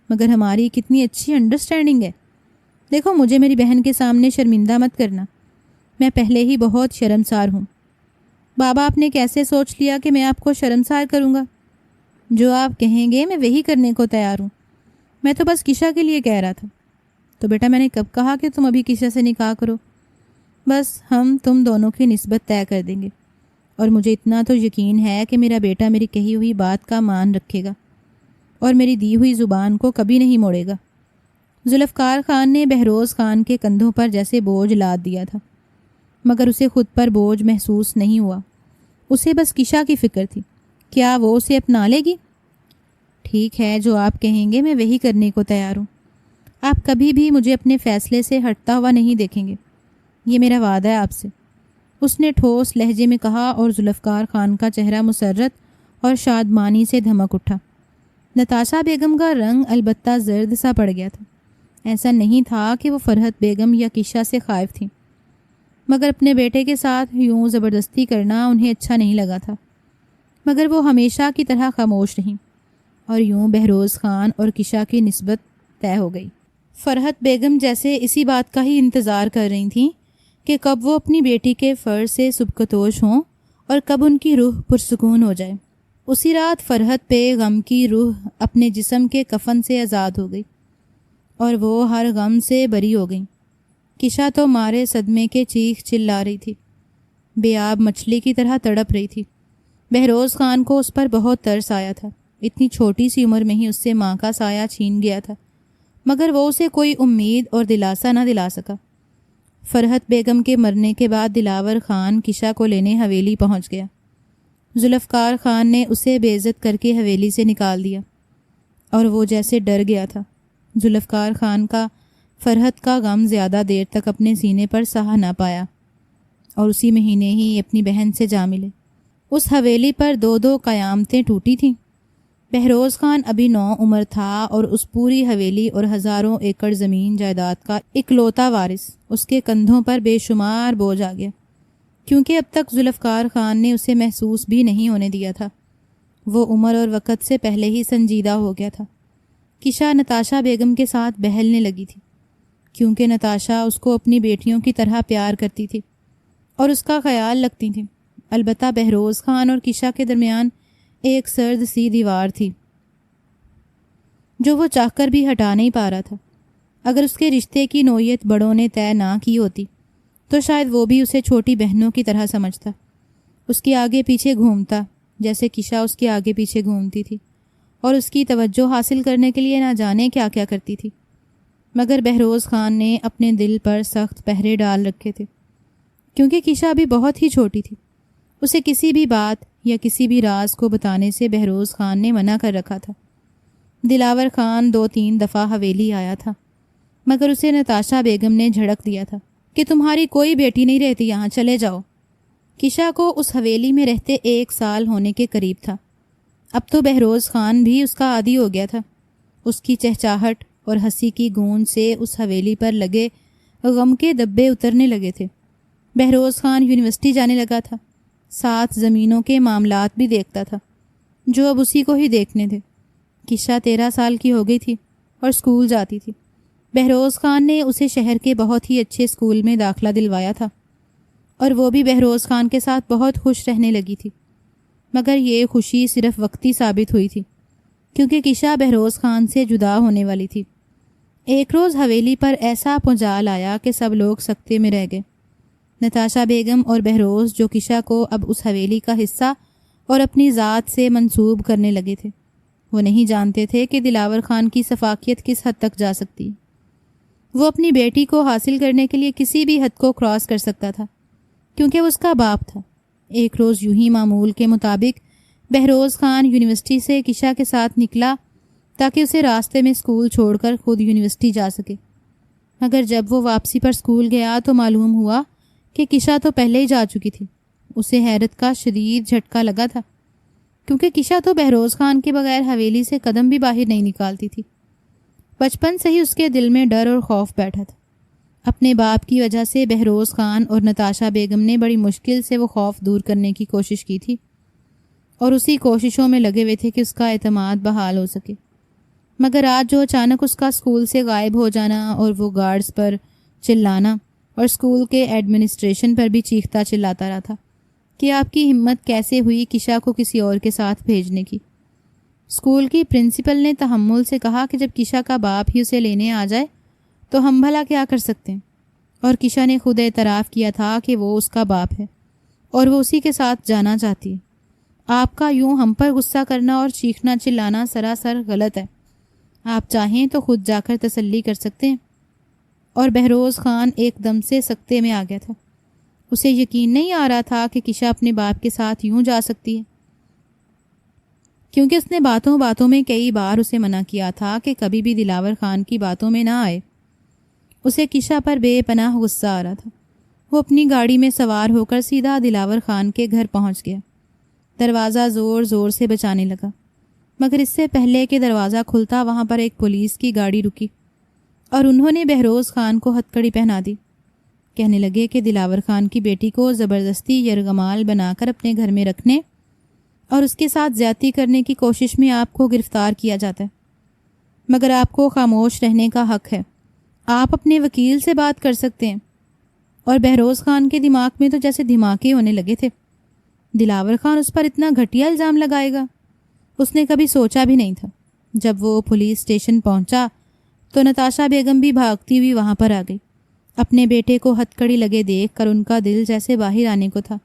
مگر ہماری کتنی اچھی انڈرسٹینڈنگ ہے۔ دیکھو مجھے میری بہن کے سامنے شرمندہ مت کرنا، میں پہلے ہی بہت شرمسار ہوں۔ بابا آپ نے کیسے سوچ لیا کہ میں آپ کو شرمسار کروں گا؟ جو آپ کہیں گے میں وہی کرنے کو تیار ہوں، میں تو بس کشا کے لیے کہہ رہا تھا۔ تو بیٹا میں نے کب کہا کہ تم ابھی کشا سے نکاح کرو؟ بس ہم تم دونوں کی نسبت طے کر دیں گے، اور مجھے اتنا تو یقین ہے کہ میرا بیٹا میری کہی ہوئی بات کا مان رکھے گا۔ اور میری دی ہوئی زبان کو کبھی نہیں موڑے گا۔ ذوالفقار خان نے بہروز خان کے کندھوں پر جیسے بوجھ لاد دیا تھا، مگر اسے خود پر بوجھ محسوس نہیں ہوا۔ اسے بس کشا کی فکر تھی، کیا وہ اسے اپنا لے گی؟ ٹھیک ہے، جو آپ کہیں گے میں وہی کرنے کو تیار ہوں۔ آپ کبھی بھی مجھے اپنے فیصلے سے ہٹتا ہوا نہیں دیکھیں گے، یہ میرا وعدہ ہے آپ سے، اس نے ٹھوس لہجے میں کہا، اور ذوالفقار خان کا چہرہ مسرت اور شادمانی سے دھمک اٹھا۔ نتاشا بیگم کا رنگ البتہ زرد سا پڑ گیا تھا۔ ایسا نہیں تھا کہ وہ فرحت بیگم یا کشا سے خائف تھیں، مگر اپنے بیٹے کے ساتھ یوں زبردستی کرنا انہیں اچھا نہیں لگا تھا۔ مگر وہ ہمیشہ کی طرح خاموش رہیں، اور یوں بہروز خان اور کشا کی نسبت طے ہو گئی۔ فرحت بیگم جیسے اسی بات کا ہی انتظار کر رہی تھیں کہ کب وہ اپنی بیٹی کے فرض سے سبکدوش ہوں اور کب ان کی روح پرسکون ہو جائے۔ اسی رات فرحت پہ غم کی روح اپنے جسم کے کفن سے آزاد ہو گئی، اور وہ ہر غم سے بری ہو گئی۔ کشا تو مارے صدمے کے چیخ چلا رہی تھی، بے آب مچھلی کی طرح تڑپ رہی تھی۔ بہروز خان کو اس پر بہت ترس آیا تھا، اتنی چھوٹی سی عمر میں ہی اس سے ماں کا سایہ چھین گیا تھا، مگر وہ اسے کوئی امید اور دلاسا نہ دلا سکا۔ فرحت بیگم کے مرنے کے بعد دلاور خان کشا کو لینے حویلی پہنچ گیا۔ ذوالفقار خان نے اسے بے عزت کر کے حویلی سے نکال دیا، اور وہ جیسے ڈر گیا تھا۔ ذوالفقار خان کا فرحت کا غم زیادہ دیر تک اپنے سینے پر سہا نہ پایا، اور اسی مہینے ہی اپنی بہن سے جا ملے۔ اس حویلی پر 2 قیامتیں ٹوٹی تھیں۔ بہروز خان ابھی 9 عمر تھا، اور اس پوری حویلی اور ہزاروں ایکڑ زمین جائیداد کا اکلوتا وارث اس کے کندھوں پر بے شمار بوجھ آ گیا، کیونکہ اب تک ذوالفقار خان نے اسے محسوس بھی نہیں ہونے دیا تھا۔ وہ عمر اور وقت سے پہلے ہی سنجیدہ ہو گیا تھا۔ کشا نتاشا بیگم کے ساتھ بہلنے لگی تھی، کیونکہ نتاشا اس کو اپنی بیٹیوں کی طرح پیار کرتی تھی اور اس کا خیال رکھتی تھیں۔ البتہ بہروز خان اور کشا کے درمیان ایک سرد سی دیوار تھی جو وہ چاہ کر بھی ہٹا نہیں پا رہا تھا۔ اگر اس کے رشتے کی نوعیت بڑوں نے طے نہ کی ہوتی تو شاید وہ بھی اسے چھوٹی بہنوں کی طرح سمجھتا، اس کے آگے پیچھے گھومتا جیسے کشا اس کے آگے پیچھے گھومتی تھی، اور اس کی توجہ حاصل کرنے کے لیے نہ جانے کیا کیا کرتی تھی۔ مگر بہروز خان نے اپنے دل پر سخت پہرے ڈال رکھے تھے، کیونکہ کشا ابھی بہت ہی چھوٹی تھی۔ اسے کسی بھی بات یا کسی بھی راز کو بتانے سے بہروز خان نے منع کر رکھا تھا۔ دلاور خان 2-3 دفعہ حویلی آیا تھا، مگر اسے نتاشا بیگم نے جھڑک دیا تھا کہ تمہاری کوئی بیٹی نہیں رہتی یہاں، چلے جاؤ۔ کشا کو اس حویلی میں رہتے 1 سال ہونے کے قریب تھا۔ اب تو بہروز خان بھی اس کا عادی ہو گیا تھا۔ اس کی چہچاہٹ اور ہنسی کی گونج سے اس حویلی پر لگے غم کے دبے اترنے لگے تھے۔ بہروز خان یونیورسٹی جانے لگا تھا، ساتھ زمینوں کے معاملات بھی دیکھتا تھا جو اب اسی کو ہی دیکھنے تھے۔ کشا 13 سال کی ہو گئی تھی اور اسکول جاتی تھی۔ بہروز خان نے اسے شہر کے بہت ہی اچھے اسکول میں داخلہ دلوایا تھا، اور وہ بھی بہروز خان کے ساتھ بہت خوش رہنے لگی تھی۔ مگر یہ خوشی صرف وقتی ثابت ہوئی تھی، کیونکہ کشا بہروز خان سے جدا ہونے والی تھی۔ ایک روز حویلی پر ایسا پنجال آیا کہ سب لوگ سکتے میں رہ گئے۔ نتاشا بیگم اور بہروز، جو کشا کو اب اس حویلی کا حصہ اور اپنی ذات سے منسوب کرنے لگے تھے، وہ نہیں جانتے تھے کہ دلاور خان کی سفاکیت کس حد تک جا سکتی۔ وہ اپنی بیٹی کو حاصل کرنے کے لیے کسی بھی حد کو کراس کر سکتا تھا، کیونکہ وہ اس کا باپ تھا۔ ایک روز یوں ہی معمول کے مطابق بہروز خان یونیورسٹی سے کشا کے ساتھ نکلا تاکہ اسے راستے میں اسکول چھوڑ کر خود یونیورسٹی جا سکے۔ مگر جب وہ واپسی پر اسکول گیا تو معلوم ہوا کہ کشا تو پہلے ہی جا چکی تھی۔ اسے حیرت کا شدید جھٹکا لگا تھا، کیونکہ کشا تو بہروز خان کے بغیر حویلی سے قدم بھی باہر نہیں نکالتی تھی۔ بچپن سے ہی اس کے دل میں ڈر اور خوف بیٹھا تھا۔ اپنے باپ کی وجہ سے بہروز خان اور نتاشا بیگم نے بڑی مشکل سے وہ خوف دور کرنے کی کوشش کی تھی، اور اسی کوششوں میں لگے ہوئے تھے کہ اس کا اعتماد بحال ہو سکے۔ مگر آج جو اچانک اس کا اسکول سے غائب ہو جانا اور وہ گارڈز پر چلانا اور اسکول کے ایڈمنسٹریشن پر بھی چیختا چلاتا رہا تھا کہ آپ کی ہمت کیسے ہوئی کشا کو کسی اور کے ساتھ بھیجنے کی۔ اسکول کی پرنسپل نے تحمل سے کہا کہ جب کشا کا باپ ہی اسے لینے آ جائے تو ہم بھلا کیا کر سکتے ہیں، اور کشا نے خود اعتراف کیا تھا کہ وہ اس کا باپ ہے اور وہ اسی کے ساتھ جانا چاہتی ہے۔ آپ کا یوں ہم پر غصہ کرنا اور چیخنا چلانا سراسر غلط ہے۔ آپ چاہیں تو خود جا کر تسلی کر سکتے ہیں۔ اور بہروز خان ایک دم سے سکتے میں آ گیا تھا۔ اسے یقین نہیں آ رہا تھا کہ کشا اپنے باپ کے ساتھ یوں جا سکتی ہے، کیونکہ اس نے باتوں باتوں میں کئی بار اسے منع کیا تھا کہ کبھی بھی دلاور خان کی باتوں میں نہ آئے۔ اسے کشا پر بے پناہ غصہ آ رہا تھا۔ وہ اپنی گاڑی میں سوار ہو کر سیدھا دلاور خان کے گھر پہنچ گیا۔ دروازہ زور زور سے بجانے لگا، مگر اس سے پہلے کہ دروازہ کھلتا وہاں پر ایک پولیس کی گاڑی رکی اور انہوں نے بہروز خان کو ہتکڑی پہنا دی۔ کہنے لگے کہ دلاور خان کی بیٹی کو زبردستی یرغمال بنا کر اپنے گھر میں رکھنے اور اس کے ساتھ زیادتی کرنے کی کوشش میں آپ کو گرفتار کیا جاتا ہے، مگر آپ کو خاموش رہنے کا حق ہے۔ آپ اپنے وکیل سے بات کر سکتے ہیں۔ اور بہروز خان کے دماغ میں تو جیسے دھماکے ہونے لگے تھے۔ دلاور خان اس پر اتنا گھٹیا الزام لگائے گا، اس نے کبھی سوچا بھی نہیں تھا۔ جب وہ پولیس اسٹیشن پہنچا تو نتاشا بیگم بھی بھاگتی ہوئی وہاں پر آ گئی۔ اپنے بیٹے کو ہتکڑی لگے دیکھ کر ان کا دل جیسے باہر آنے کو تھا۔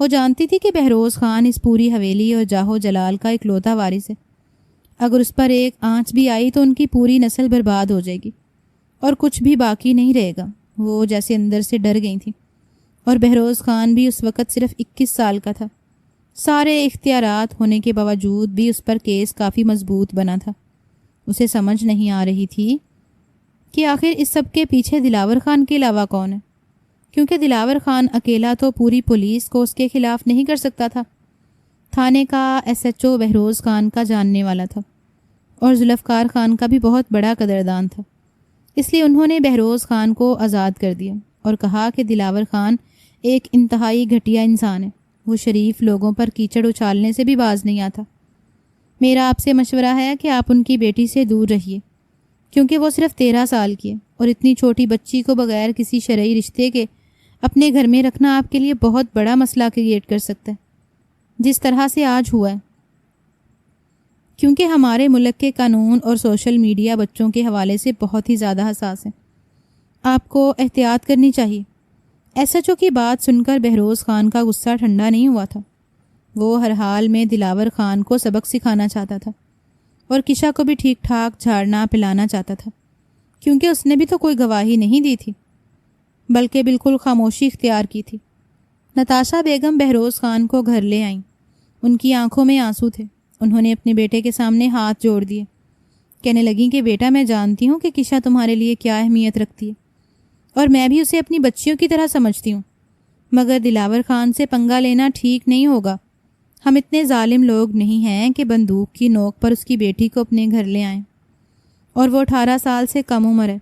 وہ جانتی تھی کہ بہروز خان اس پوری حویلی اور جاہو جلال کا اکلوتا وارث ہے۔ اگر اس پر ایک آنچ بھی آئی تو ان کی پوری نسل برباد ہو جائے گی اور کچھ بھی باقی نہیں رہے گا۔ وہ جیسے اندر سے ڈر گئی تھیں۔ اور بہروز خان بھی اس وقت صرف 21 سال کا تھا۔ سارے اختیارات ہونے کے باوجود بھی اس پر کیس کافی مضبوط بنا تھا۔ اسے سمجھ نہیں آ رہی تھی کہ آخر اس سب کے پیچھے دلاور خان کے علاوہ کون ہے، کیونکہ دلاور خان اکیلا تو پوری پولیس کو اس کے خلاف نہیں کر سکتا تھا۔ تھانے کا SHO بہروز خان کا جاننے والا تھا اور ذوالفقار خان کا بھی بہت بڑا قدردان تھا۔ اس لیے انہوں نے بہروز خان کو آزاد کر دیا اور کہا کہ دلاور خان ایک انتہائی گھٹیا انسان ہے۔ وہ شریف لوگوں پر کیچڑ اچھالنے سے بھی باز نہیں آتا۔ میرا آپ سے مشورہ ہے کہ آپ ان کی بیٹی سے دور رہیے، کیونکہ وہ صرف 13 سال کی ہے اور اتنی چھوٹی بچی کو بغیر کسی شرعی رشتے کے اپنے گھر میں رکھنا آپ کے لیے بہت بڑا مسئلہ کریٹ کر سکتا ہے، جس طرح سے آج ہوا ہے۔ کیونکہ ہمارے ملک کے قانون اور سوشل میڈیا بچوں کے حوالے سے بہت ہی زیادہ حساس ہیں۔ آپ کو احتیاط کرنی چاہیے۔ SHO کی بات سن کر بہروز خان کا غصہ ٹھنڈا نہیں ہوا تھا۔ وہ ہر حال میں دلاور خان کو سبق سکھانا چاہتا تھا اور کشا کو بھی ٹھیک ٹھاک جھاڑنا پلانا چاہتا تھا، کیونکہ اس نے بھی تو کوئی گواہی نہیں دی تھی، بلکہ بالکل خاموشی اختیار کی تھی۔ نتاشا بیگم بہروز خان کو گھر لے آئیں۔ ان کی آنکھوں میں آنسو تھے۔ انہوں نے اپنے بیٹے کے سامنے ہاتھ جوڑ دیے۔ کہنے لگیں کہ بیٹا، میں جانتی ہوں کہ کشا تمہارے لیے کیا اہمیت رکھتی ہے اور میں بھی اسے اپنی بچیوں کی طرح سمجھتی ہوں، مگر دلاور خان سے پنگا لینا ٹھیک نہیں ہوگا۔ ہم اتنے ظالم لوگ نہیں ہیں کہ بندوق کی نوک پر اس کی بیٹی کو اپنے گھر لے آئیں، اور وہ 18 سال سے کم عمر ہے۔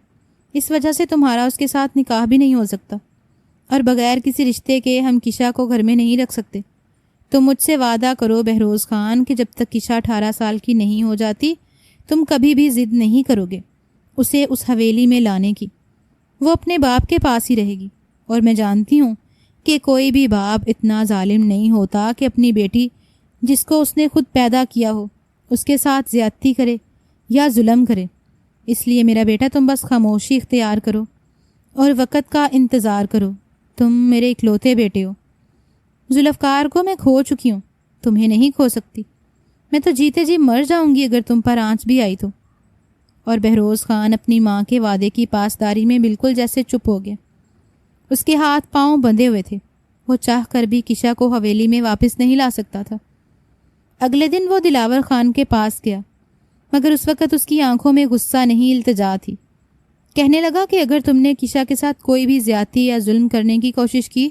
اس وجہ سے تمہارا اس کے ساتھ نکاح بھی نہیں ہو سکتا، اور بغیر کسی رشتے کے ہم کشا کو گھر میں نہیں رکھ سکتے۔ تم مجھ سے وعدہ کرو بہروز خان کہ جب تک کشا 18 سال کی نہیں ہو جاتی تم کبھی بھی ضد نہیں کرو گے اسے اس حویلی میں لانے کی۔ وہ اپنے باپ کے پاس ہی رہے گی، اور میں جانتی ہوں کہ کوئی بھی باپ اتنا ظالم نہیں ہوتا کہ اپنی بیٹی جس کو اس نے خود پیدا کیا ہو اس کے ساتھ زیادتی کرے یا ظلم کرے۔ اس لیے میرا بیٹا، تم بس خاموشی اختیار کرو اور وقت کا انتظار کرو۔ تم میرے اکلوتے بیٹے ہو۔ ذوالفقار کو میں کھو چکی ہوں، تمہیں نہیں کھو سکتی۔ میں تو جیتے جی مر جاؤں گی اگر تم پر آنچ بھی آئی تو۔ اور بہروز خان اپنی ماں کے وعدے کی پاسداری میں بالکل جیسے چپ ہو گیا۔ اس کے ہاتھ پاؤں بندھے ہوئے تھے۔ وہ چاہ کر بھی کشا کو حویلی میں واپس نہیں لا سکتا تھا۔ اگلے دن وہ دلاور خان کے پاس گیا، مگر اس وقت اس کی آنکھوں میں غصہ نہیں التجا تھی۔ کہنے لگا کہ اگر تم نے کشا کے ساتھ کوئی بھی زیادتی یا ظلم کرنے کی کوشش کی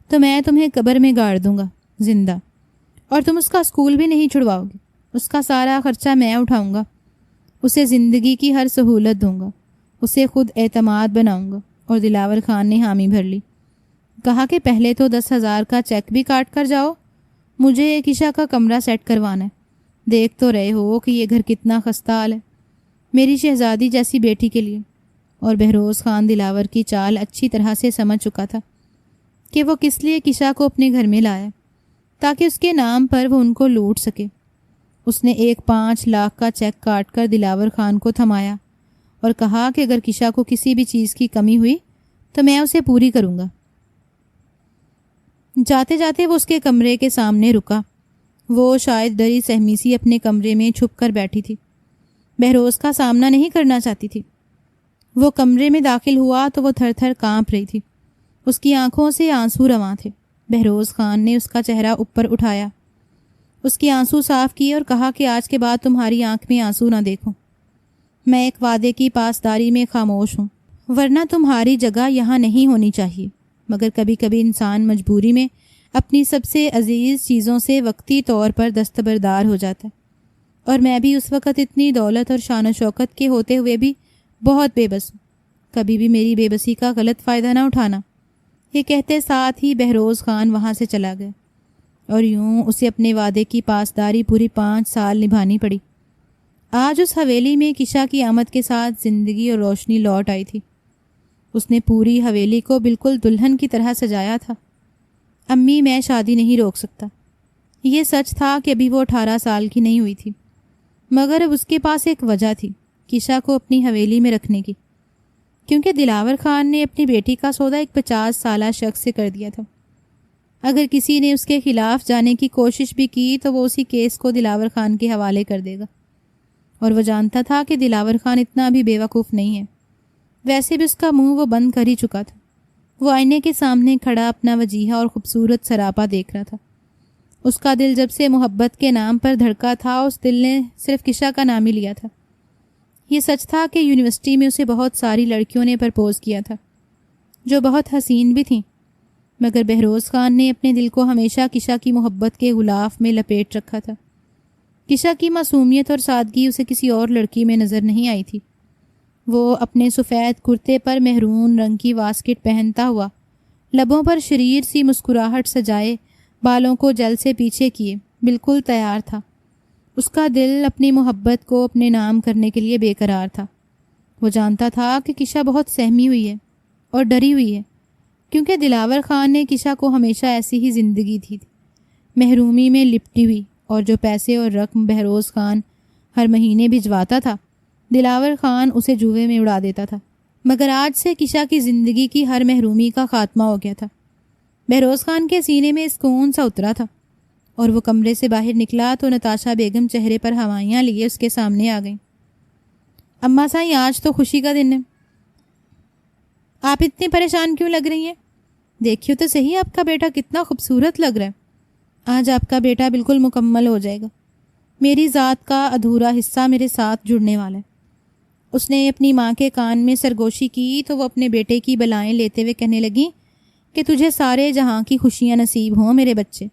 تو میں تمہیں قبر میں گاڑ دوں گا زندہ، اور تم اس کا اسکول بھی نہیں چھڑواؤ گے۔ اس کا سارا خرچہ میں اٹھاؤں گا، اسے زندگی کی ہر سہولت دوں گا، اسے خود اعتماد بناؤں گا۔ اور دلاور خان نے حامی بھر لی۔ کہا کہ پہلے تو 10,000 کا چیک بھی کاٹ کر جاؤ، مجھے کشا کا کمرہ سیٹ کروانا ہے۔ دیکھ تو رہے ہو کہ یہ گھر کتنا خستہ حال ہے میری شہزادی جیسی بیٹی کے لیے۔ اور بہروز خان دلاور کی چال اچھی طرح سے سمجھ چکا تھا کہ وہ کس لیے کشا کو اپنے گھر میں لایا، تاکہ اس کے نام پر وہ ان کو لوٹ سکے۔ اس نے ایک 5 لاکھ کا چیک کاٹ کر دلاور خان کو تھمایا اور کہا کہ اگر کشا کو کسی بھی چیز کی کمی ہوئی تو میں اسے پوری کروں گا۔ جاتے جاتے وہ اس کے کمرے کے سامنے رکا وہ شاید ڈری سہمی سی اپنے کمرے میں چھپ کر بیٹھی تھی، بہروز کا سامنا نہیں کرنا چاہتی تھی۔ وہ کمرے میں داخل ہوا تو وہ تھر تھر کانپ رہی تھی، اس کی آنکھوں سے آنسو رواں تھے۔ بہروز خان نے اس کا چہرہ اوپر اٹھایا، اس کی آنسو صاف کیے اور کہا کہ آج کے بعد تمہاری آنکھ میں آنسو نہ دیکھوں۔ میں ایک وعدے کی پاسداری میں خاموش ہوں، ورنہ تمہاری جگہ یہاں نہیں ہونی چاہیے، مگر کبھی کبھی انسان مجبوری میں اپنی سب سے عزیز چیزوں سے وقتی طور پر دستبردار ہو جاتا ہے، اور میں بھی اس وقت اتنی دولت اور شان و شوکت کے ہوتے ہوئے بھی بہت بے بس ہوں، کبھی بھی میری بے بسی کا غلط فائدہ نہ اٹھانا۔ یہ کہتے ساتھ ہی بہروز خان وہاں سے چلا گیا، اور یوں اسے اپنے وعدے کی پاسداری پوری 5 سال نبھانی پڑی۔ آج اس حویلی میں کشا کی آمد کے ساتھ زندگی اور روشنی لوٹ آئی تھی۔ اس نے پوری حویلی کو بالکل دلہن کی طرح سجایا تھا۔ امی، میں شادی نہیں روک سکتا۔ یہ سچ تھا کہ ابھی وہ 18 سال کی نہیں ہوئی تھی، مگر اب اس کے پاس ایک وجہ تھی کشا کو اپنی حویلی میں رکھنے کی، کیونکہ دلاور خان نے اپنی بیٹی کا سودا ایک 50 سالہ شخص سے کر دیا تھا۔ اگر کسی نے اس کے خلاف جانے کی کوشش بھی کی تو وہ اسی کیس کو دلاور خان کے حوالے کر دے گا، اور وہ جانتا تھا کہ دلاور خان اتنا بھی بے وقوف نہیں ہے۔ ویسے بھی اس کا منہ وہ بند کر ہی چکا تھا۔ وہ آئینے کے سامنے کھڑا اپنا وجیحہ اور خوبصورت سراپا دیکھ رہا تھا۔ اس کا دل جب سے محبت کے نام پر دھڑکا تھا، اس دل نے صرف کشا کا نام ہی لیا تھا۔ یہ سچ تھا کہ یونیورسٹی میں اسے بہت ساری لڑکیوں نے پرپوز کیا تھا، جو بہت حسین بھی تھیں، مگر بہروز خان نے اپنے دل کو ہمیشہ کشا کی محبت کے غلاف میں لپیٹ رکھا تھا۔ کشا کی معصومیت اور سادگی اسے کسی اور لڑکی میں نظر نہیں آئی تھی۔ وہ اپنے سفید کرتے پر مہرون رنگ کی واسکٹ پہنتا ہوا، لبوں پر شریر سی مسکراہٹ سجائے، بالوں کو جل سے پیچھے کیے بالکل تیار تھا۔ اس کا دل اپنی محبت کو اپنے نام کرنے کے لیے بے قرار تھا۔ وہ جانتا تھا کہ کشا بہت سہمی ہوئی ہے اور ڈری ہوئی ہے، کیونکہ دلاور خان نے کشا کو ہمیشہ ایسی ہی زندگی دی تھی، محرومی میں لپٹی ہوئی، اور جو پیسے اور رقم بہروز خان ہر مہینے بھجواتا تھا، دلاور خان اسے جوئے میں اڑا دیتا تھا۔ مگر آج سے کشا کی زندگی کی ہر محرومی کا خاتمہ ہو گیا تھا۔ بہروز خان کے سینے میں سکون سا اترا تھا، اور وہ کمرے سے باہر نکلا تو نتاشا بیگم چہرے پر ہوائیاں لیے اس کے سامنے آ گئیں۔ اماں سائیں، آج تو خوشی کا دن ہے، آپ اتنی پریشان کیوں لگ رہی ہیں؟ دیکھیو تو صحیح آپ کا بیٹا کتنا خوبصورت لگ رہا ہے۔ آج آپ کا بیٹا بالکل مکمل ہو جائے گا۔ میری ذات کا ادھورا حصہ میرے ساتھ جڑنے والا ہے۔ اس نے اپنی ماں کے کان میں سرگوشی کی تو وہ اپنے بیٹے کی بلائیں لیتے ہوئے کہنے لگیں کہ تجھے سارے جہاں کی خوشیاں نصیب ہوں میرے بچے،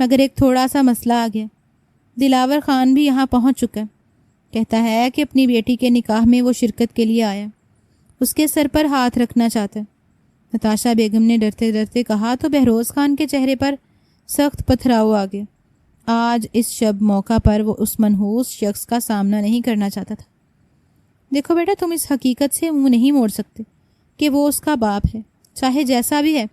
مگر ایک تھوڑا سا مسئلہ آ گیا۔ دلاور خان بھی یہاں پہنچ چکا ہے، کہتا ہے کہ اپنی بیٹی کے نکاح میں وہ شرکت کے لیے آیا، اس کے سر پر ہاتھ رکھنا چاہتا ہے۔ نتاشا بیگم نے ڈرتے ڈرتے کہا تو بہروز خان کے چہرے پر سخت پتھراؤ آ گیا۔ آج اس شب موقع پر وہ اس منحوس شخص کا سامنا نہیں کرنا چاہتا تھا۔ دیکھو بیٹا، تم اس حقیقت سے منہ نہیں موڑ سکتے کہ وہ اس کا باپ ہے، چاہے جیسا بھی ہے۔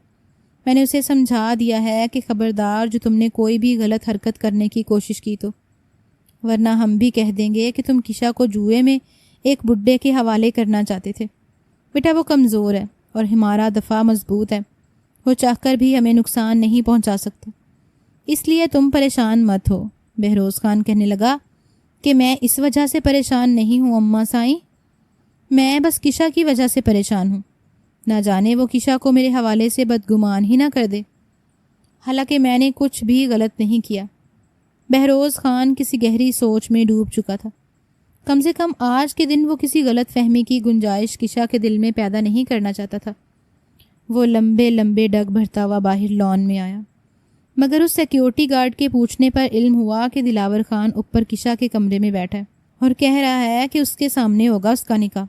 میں نے اسے سمجھا دیا ہے کہ خبردار جو تم نے کوئی بھی غلط حرکت کرنے کی کوشش کی تو، ورنہ ہم بھی کہہ دیں گے کہ تم کشا کو جوئے میں ایک بڈھے کے حوالے کرنا چاہتے تھے۔ بیٹا وہ کمزور ہے اور ہمارا دفاع مضبوط ہے، وہ چاہ کر بھی ہمیں نقصان نہیں پہنچا سکتا، اس لیے تم پریشان مت ہو۔ بہروز خان کہنے لگا کہ میں اس وجہ سے پریشان نہیں ہوں اماں سائیں، میں بس کشا کی وجہ سے پریشان ہوں۔ نہ جانے وہ کشا کو میرے حوالے سے بدگمان ہی نہ کر دے، حالانکہ میں نے کچھ بھی غلط نہیں کیا۔ بہروز خان کسی گہری سوچ میں ڈوب چکا تھا۔ کم سے کم آج کے دن وہ کسی غلط فہمی کی گنجائش کشا کے دل میں پیدا نہیں کرنا چاہتا تھا۔ وہ لمبے لمبے ڈگ بھرتا ہوا باہر لان میں آیا، مگر اس سیکیورٹی گارڈ کے پوچھنے پر علم ہوا کہ دلاور خان اوپر کشا کے کمرے میں بیٹھا ہے اور کہہ رہا ہے کہ اس کے سامنے ہوگا اس کا نکاح۔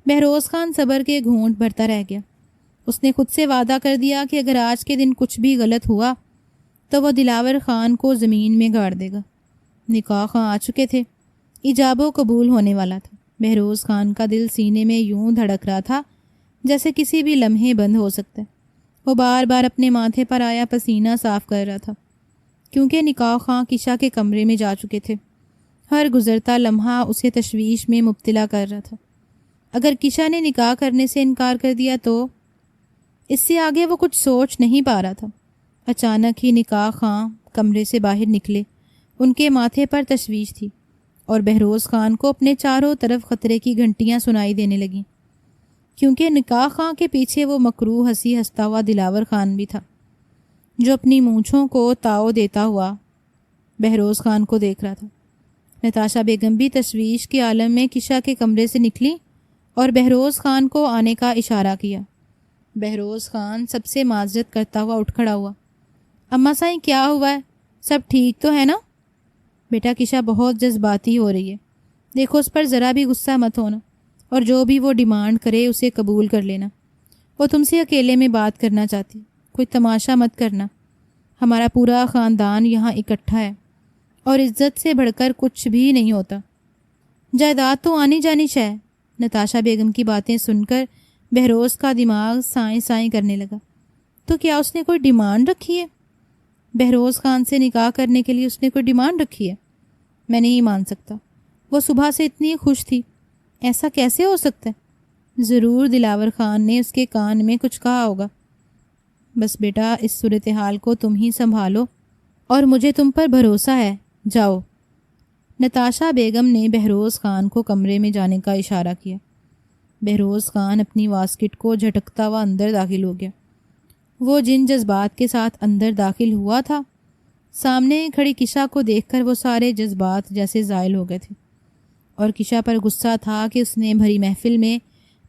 بہروز خان صبر کے گھونٹ بھرتا رہ گیا۔ اس نے خود سے وعدہ کر دیا کہ اگر آج کے دن کچھ بھی غلط ہوا تو وہ دلاور خان کو زمین میں گاڑ دے گا۔ نکاح خواہ آ چکے تھے، ایجاب و قبول ہونے والا تھا۔ بہروز خان کا دل سینے میں یوں دھڑک رہا تھا جیسے کسی بھی لمحے بند ہو سکتا ہے۔ وہ بار بار اپنے ماتھے پر آیا پسینہ صاف کر رہا تھا، کیونکہ نکاح خواہ کشا کے کمرے میں جا چکے تھے۔ ہر گزرتا لمحہ اسے تشویش میں مبتلا کر رہا تھا۔ اگر کشا نے نکاح کرنے سے انکار کر دیا تو اس سے آگے وہ کچھ سوچ نہیں پا رہا تھا۔ اچانک ہی نکاح خواہ کمرے سے باہر نکلے ان کے ماتھے پر تشویش تھی اور بہروز خان کو اپنے چاروں طرف خطرے کی گھنٹیاں سنائی دینے لگیں، کیونکہ نکاح خاں کے پیچھے وہ مکروہ ہنسی ہنستا ہوا دلاور خان بھی تھا جو اپنی مونچھوں کو تاؤ دیتا ہوا بہروز خان کو دیکھ رہا تھا۔ نتاشا بیگم بھی تشویش کے عالم میں کشا کے کمرے سے نکلی اور بہروز خان کو آنے کا اشارہ کیا۔ بہروز خان سب سے معذرت کرتا ہوا اٹھ کھڑا ہوا۔ اماں سائیں کیا ہوا ہے؟ سب ٹھیک تو ہے نا؟ بیٹا کشا بہت جذباتی ہو رہی ہے، دیکھو اس پر ذرا بھی غصہ مت ہونا اور جو بھی وہ ڈیمانڈ کرے اسے قبول کر لینا۔ وہ تم سے اکیلے میں بات کرنا چاہتی، کوئی تماشا مت کرنا۔ ہمارا پورا خاندان یہاں اکٹھا ہے اور عزت سے بڑھ کر کچھ بھی نہیں ہوتا۔ جائیداد تو آنی جانی شے ہے۔ نتاشا بیگم کی باتیں سن کر بہروز کا دماغ سائیں سائیں کرنے لگا۔ تو کیا اس نے کوئی ڈیمانڈ رکھی ہے؟ بہروز خان سے نکاح کرنے کے لیے اس نے کوئی ڈیمانڈ رکھی ہے؟ میں نہیں مان سکتا، وہ صبح سے اتنی خوش تھی، ایسا کیسے ہو سکتا ہے؟ ضرور دلاور خان نے اس کے کان میں کچھ کہا ہوگا۔ بس بیٹا اس صورتحال کو تم ہی سنبھالو اور مجھے تم پر بھروسہ ہے، جاؤ۔ نتاشا بیگم نے بہروز خان کو کمرے میں جانے کا اشارہ کیا۔ بہروز خان اپنی واسکٹ کو جھٹکتا ہوا اندر داخل ہو گیا۔ وہ جن جذبات کے ساتھ اندر داخل ہوا تھا، سامنے کھڑی کشا کو دیکھ کر وہ سارے جذبات جیسے زائل ہو گئے تھے، اور کشا پر غصہ تھا کہ اس نے بھری محفل میں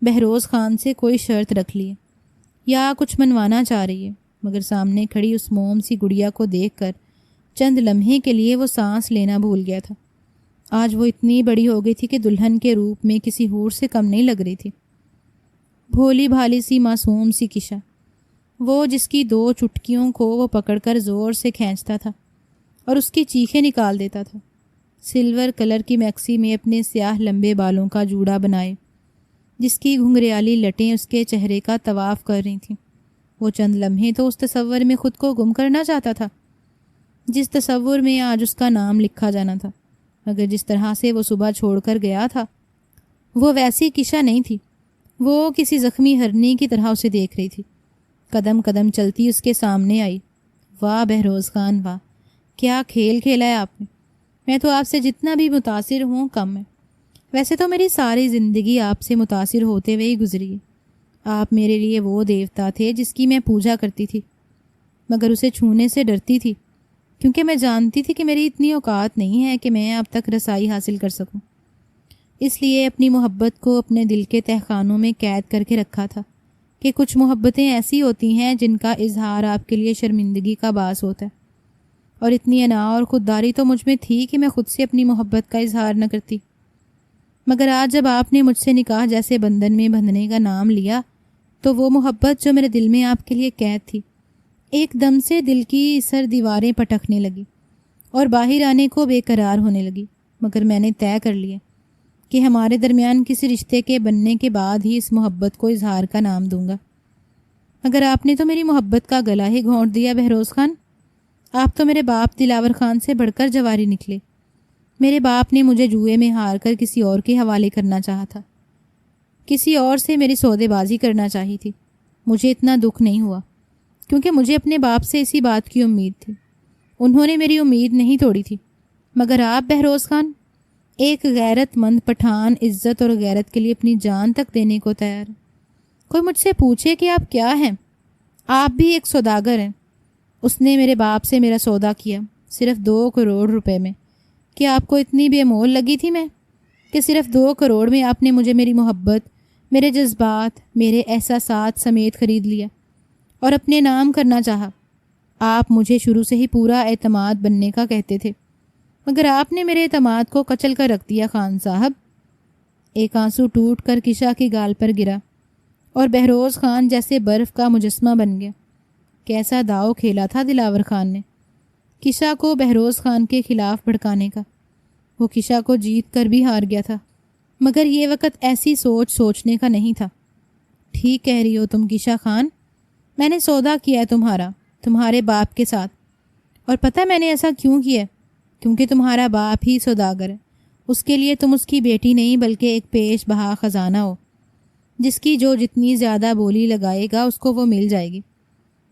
بہروز خان سے کوئی شرط رکھ لی ہے یا کچھ منوانا چاہ رہی ہے، مگر سامنے کھڑی اس موم سی گڑیا کو دیکھ کر چند لمحے کے لیے وہ سانس لینا بھول گیا تھا۔ آج وہ اتنی بڑی ہو گئی تھی کہ دلہن کے روپ میں کسی حور سے کم نہیں لگ رہی تھی۔ بھولی بھالی سی معصوم سی کشا، وہ جس کی 2 چٹکیوں کو وہ پکڑ کر زور سے کھینچتا تھا اور اس کی چیخیں نکال دیتا تھا، سلور کلر کی میکسی میں اپنے سیاہ لمبے بالوں کا جوڑا بنائے، جس کی گھنگریالی لٹیں اس کے چہرے کا طواف کر رہی تھیں۔ وہ چند لمحے تو اس تصور میں خود کو گم کرنا چاہتا تھا جس تصور میں آج اس کا نام لکھا جانا تھا، مگر جس طرح سے وہ صبح چھوڑ کر گیا تھا وہ ویسی کشا نہیں تھی۔ وہ کسی زخمی ہرنی کی طرح اسے دیکھ رہی تھی، قدم قدم چلتی اس کے سامنے آئی۔ واہ بہروز خان واہ، کیا کھیل کھیلا ہے آپ نے! میں تو آپ سے جتنا بھی متاثر ہوں کم ہے۔ ویسے تو میری ساری زندگی آپ سے متاثر ہوتے ہوئے ہی گزری ہے۔ آپ میرے لیے وہ دیوتا تھے جس کی میں پوجا کرتی تھی، مگر اسے چھونے سے ڈرتی تھی، کیونکہ میں جانتی تھی کہ میری اتنی اوقات نہیں ہے کہ میں اب تک رسائی حاصل کر سکوں۔ اس لیے اپنی محبت کو اپنے دل کے تہخانوں میں قید کر کے رکھا تھا کہ کچھ محبتیں ایسی ہوتی ہیں جن کا اظہار آپ کے لیے شرمندگی کا باعث ہوتا ہے، اور اتنی انا اور خودداری تو مجھ میں تھی کہ میں خود سے اپنی محبت کا اظہار نہ کرتی۔ مگر آج جب آپ نے مجھ سے نکاح جیسے بندھن میں بندھنے کا نام لیا تو وہ محبت جو میرے دل میں آپ کے لیے قید تھی ایک دم سے دل کی سر دیواریں پٹکنے لگی اور باہر آنے کو بے قرار ہونے لگی۔ مگر میں نے طے کر لیا کہ ہمارے درمیان کسی رشتے کے بننے کے بعد ہی اس محبت کو اظہار کا نام دوں گا۔ مگر آپ نے تو میری محبت کا گلا ہی گھونٹ دیا بہروز خان۔ آپ تو میرے باپ دلاور خان سے بڑھ کر جواری نکلے۔ میرے باپ نے مجھے جوئے میں ہار کر کسی اور کے حوالے کرنا چاہا تھا، کسی اور سے میری سودے بازی کرنا چاہی تھی۔ مجھے اتنا دکھ نہیں ہوا کیونکہ مجھے اپنے باپ سے اسی بات کی امید تھی۔ انہوں نے میری امید نہیں توڑی تھی، مگر آپ بہروز خان ایک غیرت مند پٹھان عزت اور غیرت کے لیے اپنی جان تک دینے کو تیار ہے۔ کوئی مجھ سے پوچھے کہ آپ کیا ہیں؟ آپ بھی ایک سوداگر ہیں۔ اس نے میرے باپ سے میرا سودا کیا صرف 2 کروڑ روپے میں۔ کہ آپ کو اتنی بے مول لگی تھی میں کہ صرف 2 کروڑ میں آپ نے مجھے میری محبت، میرے جذبات، میرے احساسات سمیت خرید لیا اور اپنے نام کرنا چاہا۔ آپ مجھے شروع سے ہی پورا اعتماد بننے کا کہتے تھے، مگر آپ نے میرے اعتماد کو کچل کر رکھ دیا خان صاحب۔ ایک آنسو ٹوٹ کر کشا کی گال پر گرا اور بہروز خان جیسے برف کا مجسمہ بن گیا۔ کیسا داؤ کھیلا تھا دلاور خان نے کشا کو بہروز خان کے خلاف بھڑکانے کا۔ وہ کشا کو جیت کر بھی ہار گیا تھا، مگر یہ وقت ایسی سوچنے کا نہیں تھا۔ ٹھیک کہہ رہی ہو تم کشا خان، میں نے سودا کیا ہے تمہارے باپ کے ساتھ، اور پتہ میں نے ایسا کیوں کیا ہے؟ کیونکہ تمہارا باپ ہی سوداگر ہے۔ اس کے لیے تم اس کی بیٹی نہیں بلکہ ایک پیش بہا خزانہ ہو، جس کی جو جتنی زیادہ بولی لگائے گا اس کو وہ مل جائے گی۔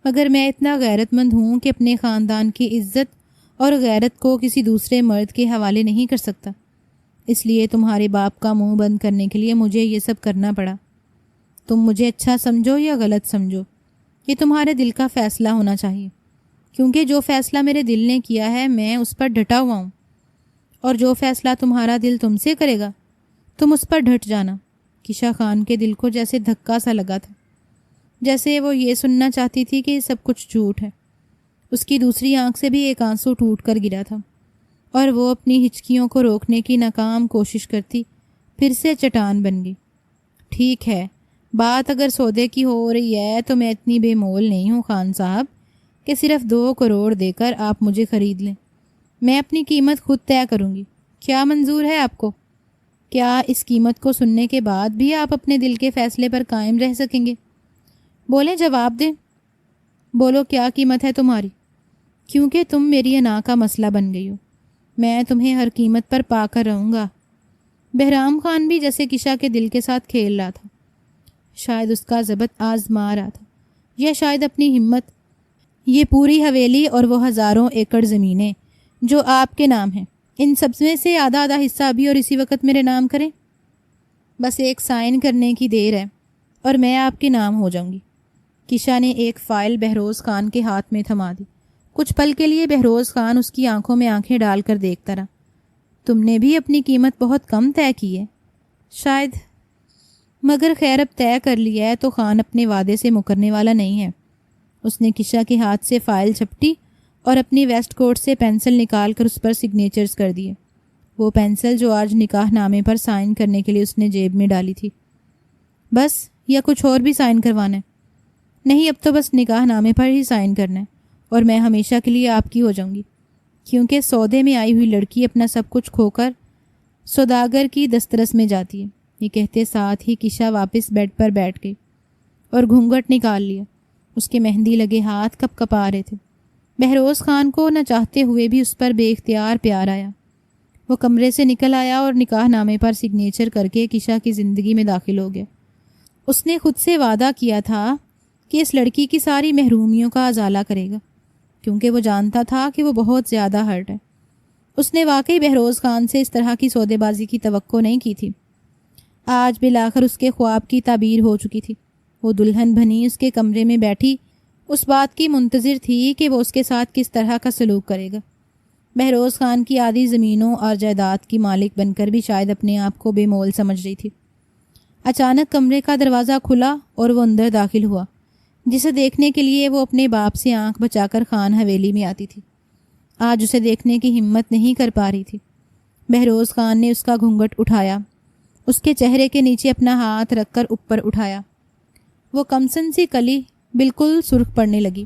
مگر میں اتنا غیرت مند ہوں کہ اپنے خاندان کی عزت اور غیرت کو کسی دوسرے مرد کے حوالے نہیں کر سکتا، اس لیے تمہارے باپ کا منہ بند کرنے کے لیے مجھے یہ سب کرنا پڑا۔ تم مجھے اچھا سمجھو یا غلط سمجھو، یہ تمہارے دل کا فیصلہ ہونا چاہیے، کیونکہ جو فیصلہ میرے دل نے کیا ہے میں اس پر ڈٹا ہوا ہوں، اور جو فیصلہ تمہارا دل تم سے کرے گا تم اس پر ڈٹ جانا۔ کشا خان کے دل کو جیسے دھکا سا لگا تھا، جیسے وہ یہ سننا چاہتی تھی کہ یہ سب کچھ جھوٹ ہے۔ اس کی دوسری آنکھ سے بھی ایک آنسو ٹوٹ کر گرا تھا، اور وہ اپنی ہچکیوں کو روکنے کی ناکام کوشش کرتی پھر سے چٹان بن گئی۔ ٹھیک ہے، بات اگر سودے کی ہو رہی ہے تو میں اتنی بے مول نہیں ہوں خان صاحب کہ صرف 2 کروڑ دے کر آپ مجھے خرید لیں۔ میں اپنی قیمت خود طے کروں گی۔ کیا منظور ہے آپ کو؟ کیا اس قیمت کو سننے کے بعد بھی آپ اپنے دل کے فیصلے پر قائم رہ سکیں گے؟ بولیں، جواب دیں۔ بولو، کیا قیمت ہے تمہاری؟ کیونکہ تم میری انا کا مسئلہ بن گئی ہو، میں تمہیں ہر قیمت پر پا کر رہوں گا۔ بہرام خان بھی جیسے کشا کے دل کے ساتھ کھیل رہا تھا، شاید اس کا ضبط آزما رہا تھا، یا شاید اپنی ہمت۔ یہ پوری حویلی اور وہ ہزاروں ایکڑ زمینیں جو آپ کے نام ہیں، ان سب میں سے آدھا آدھا حصہ ابھی اور اسی وقت میرے نام کریں۔ بس ایک سائن کرنے کی دیر ہے اور میں آپ کے نام ہو جاؤں گی۔ کشا نے ایک فائل بہروز خان کے ہاتھ میں تھما دی۔ کچھ پل کے لیے بہروز خان اس کی آنکھوں میں آنکھیں ڈال کر دیکھتا رہا۔ تم نے بھی اپنی قیمت بہت کم طے کی ہے، شاید، مگر خیر اب طے کر لیا ہے تو خان اپنے وعدے سے مکرنے والا نہیں ہے۔ اس نے کشا کے ہاتھ سے فائل چھپٹی اور اپنی ویسٹ کوٹ سے پینسل نکال کر اس پر سگنیچرز کر دیے۔ وہ پینسل جو آج نکاح نامے پر سائن کرنے کے لیے اس نے جیب میں ڈالی تھی۔ بس، یا کچھ اور بھی سائن کروانا ہے؟ نہیں، اب تو بس نکاح نامے پر ہی سائن کرنا ہے، اور میں ہمیشہ کے لیے آپ کی ہو جاؤں گی، کیونکہ سودے میں آئی ہوئی لڑکی اپنا سب کچھ کھو کر سوداگر کی دسترس میں جاتی ہے۔ یہ کہتے ساتھ ہی کشا واپس بیڈ پر بیٹھ گئی اور گھونگھٹ نکال لیا۔ اس کے مہندی لگے ہاتھ کپ کپا رہے تھے۔ بہروز خان کو نہ چاہتے ہوئے بھی اس پر بے اختیار پیار آیا۔ وہ کمرے سے نکل آیا اور نکاح نامے پر سگنیچر کر کے کشا کی زندگی میں داخل ہو گیا۔ اس نے خود سے وعدہ کیا تھا کہ اس لڑکی کی ساری محرومیوں کا ازالہ کرے گا، کیونکہ وہ جانتا تھا کہ وہ بہت زیادہ ہرٹ ہے۔ اس نے واقعی بہروز خان سے اس طرح کی سودے بازی کی توقع نہیں کی تھی۔ آج بالآخر اس کے خواب کی تعبیر ہو چکی تھی۔ وہ دلہن بنی اس کے کمرے میں بیٹھی اس بات کی منتظر تھی کہ وہ اس کے ساتھ کس طرح کا سلوک کرے گا۔ بہروز خان کی آدھی زمینوں اور جائیداد کی مالک بن کر بھی شاید اپنے آپ کو بے مول سمجھ رہی تھی۔ اچانک کمرے کا دروازہ کھلا اور وہ اندر داخل ہوا، جسے دیکھنے کے لیے وہ اپنے باپ سے آنکھ بچا کر خان حویلی میں آتی تھی۔ آج اسے دیکھنے کی ہمت نہیں کر پا رہی تھی۔ بہروز خان نے اس کا گھونگھٹ اٹھایا، اس کے چہرے کے نیچے اپنا ہاتھ رکھ کر اوپر اٹھایا۔ وہ کمسن سی کلی بالکل سرخ پڑنے لگی۔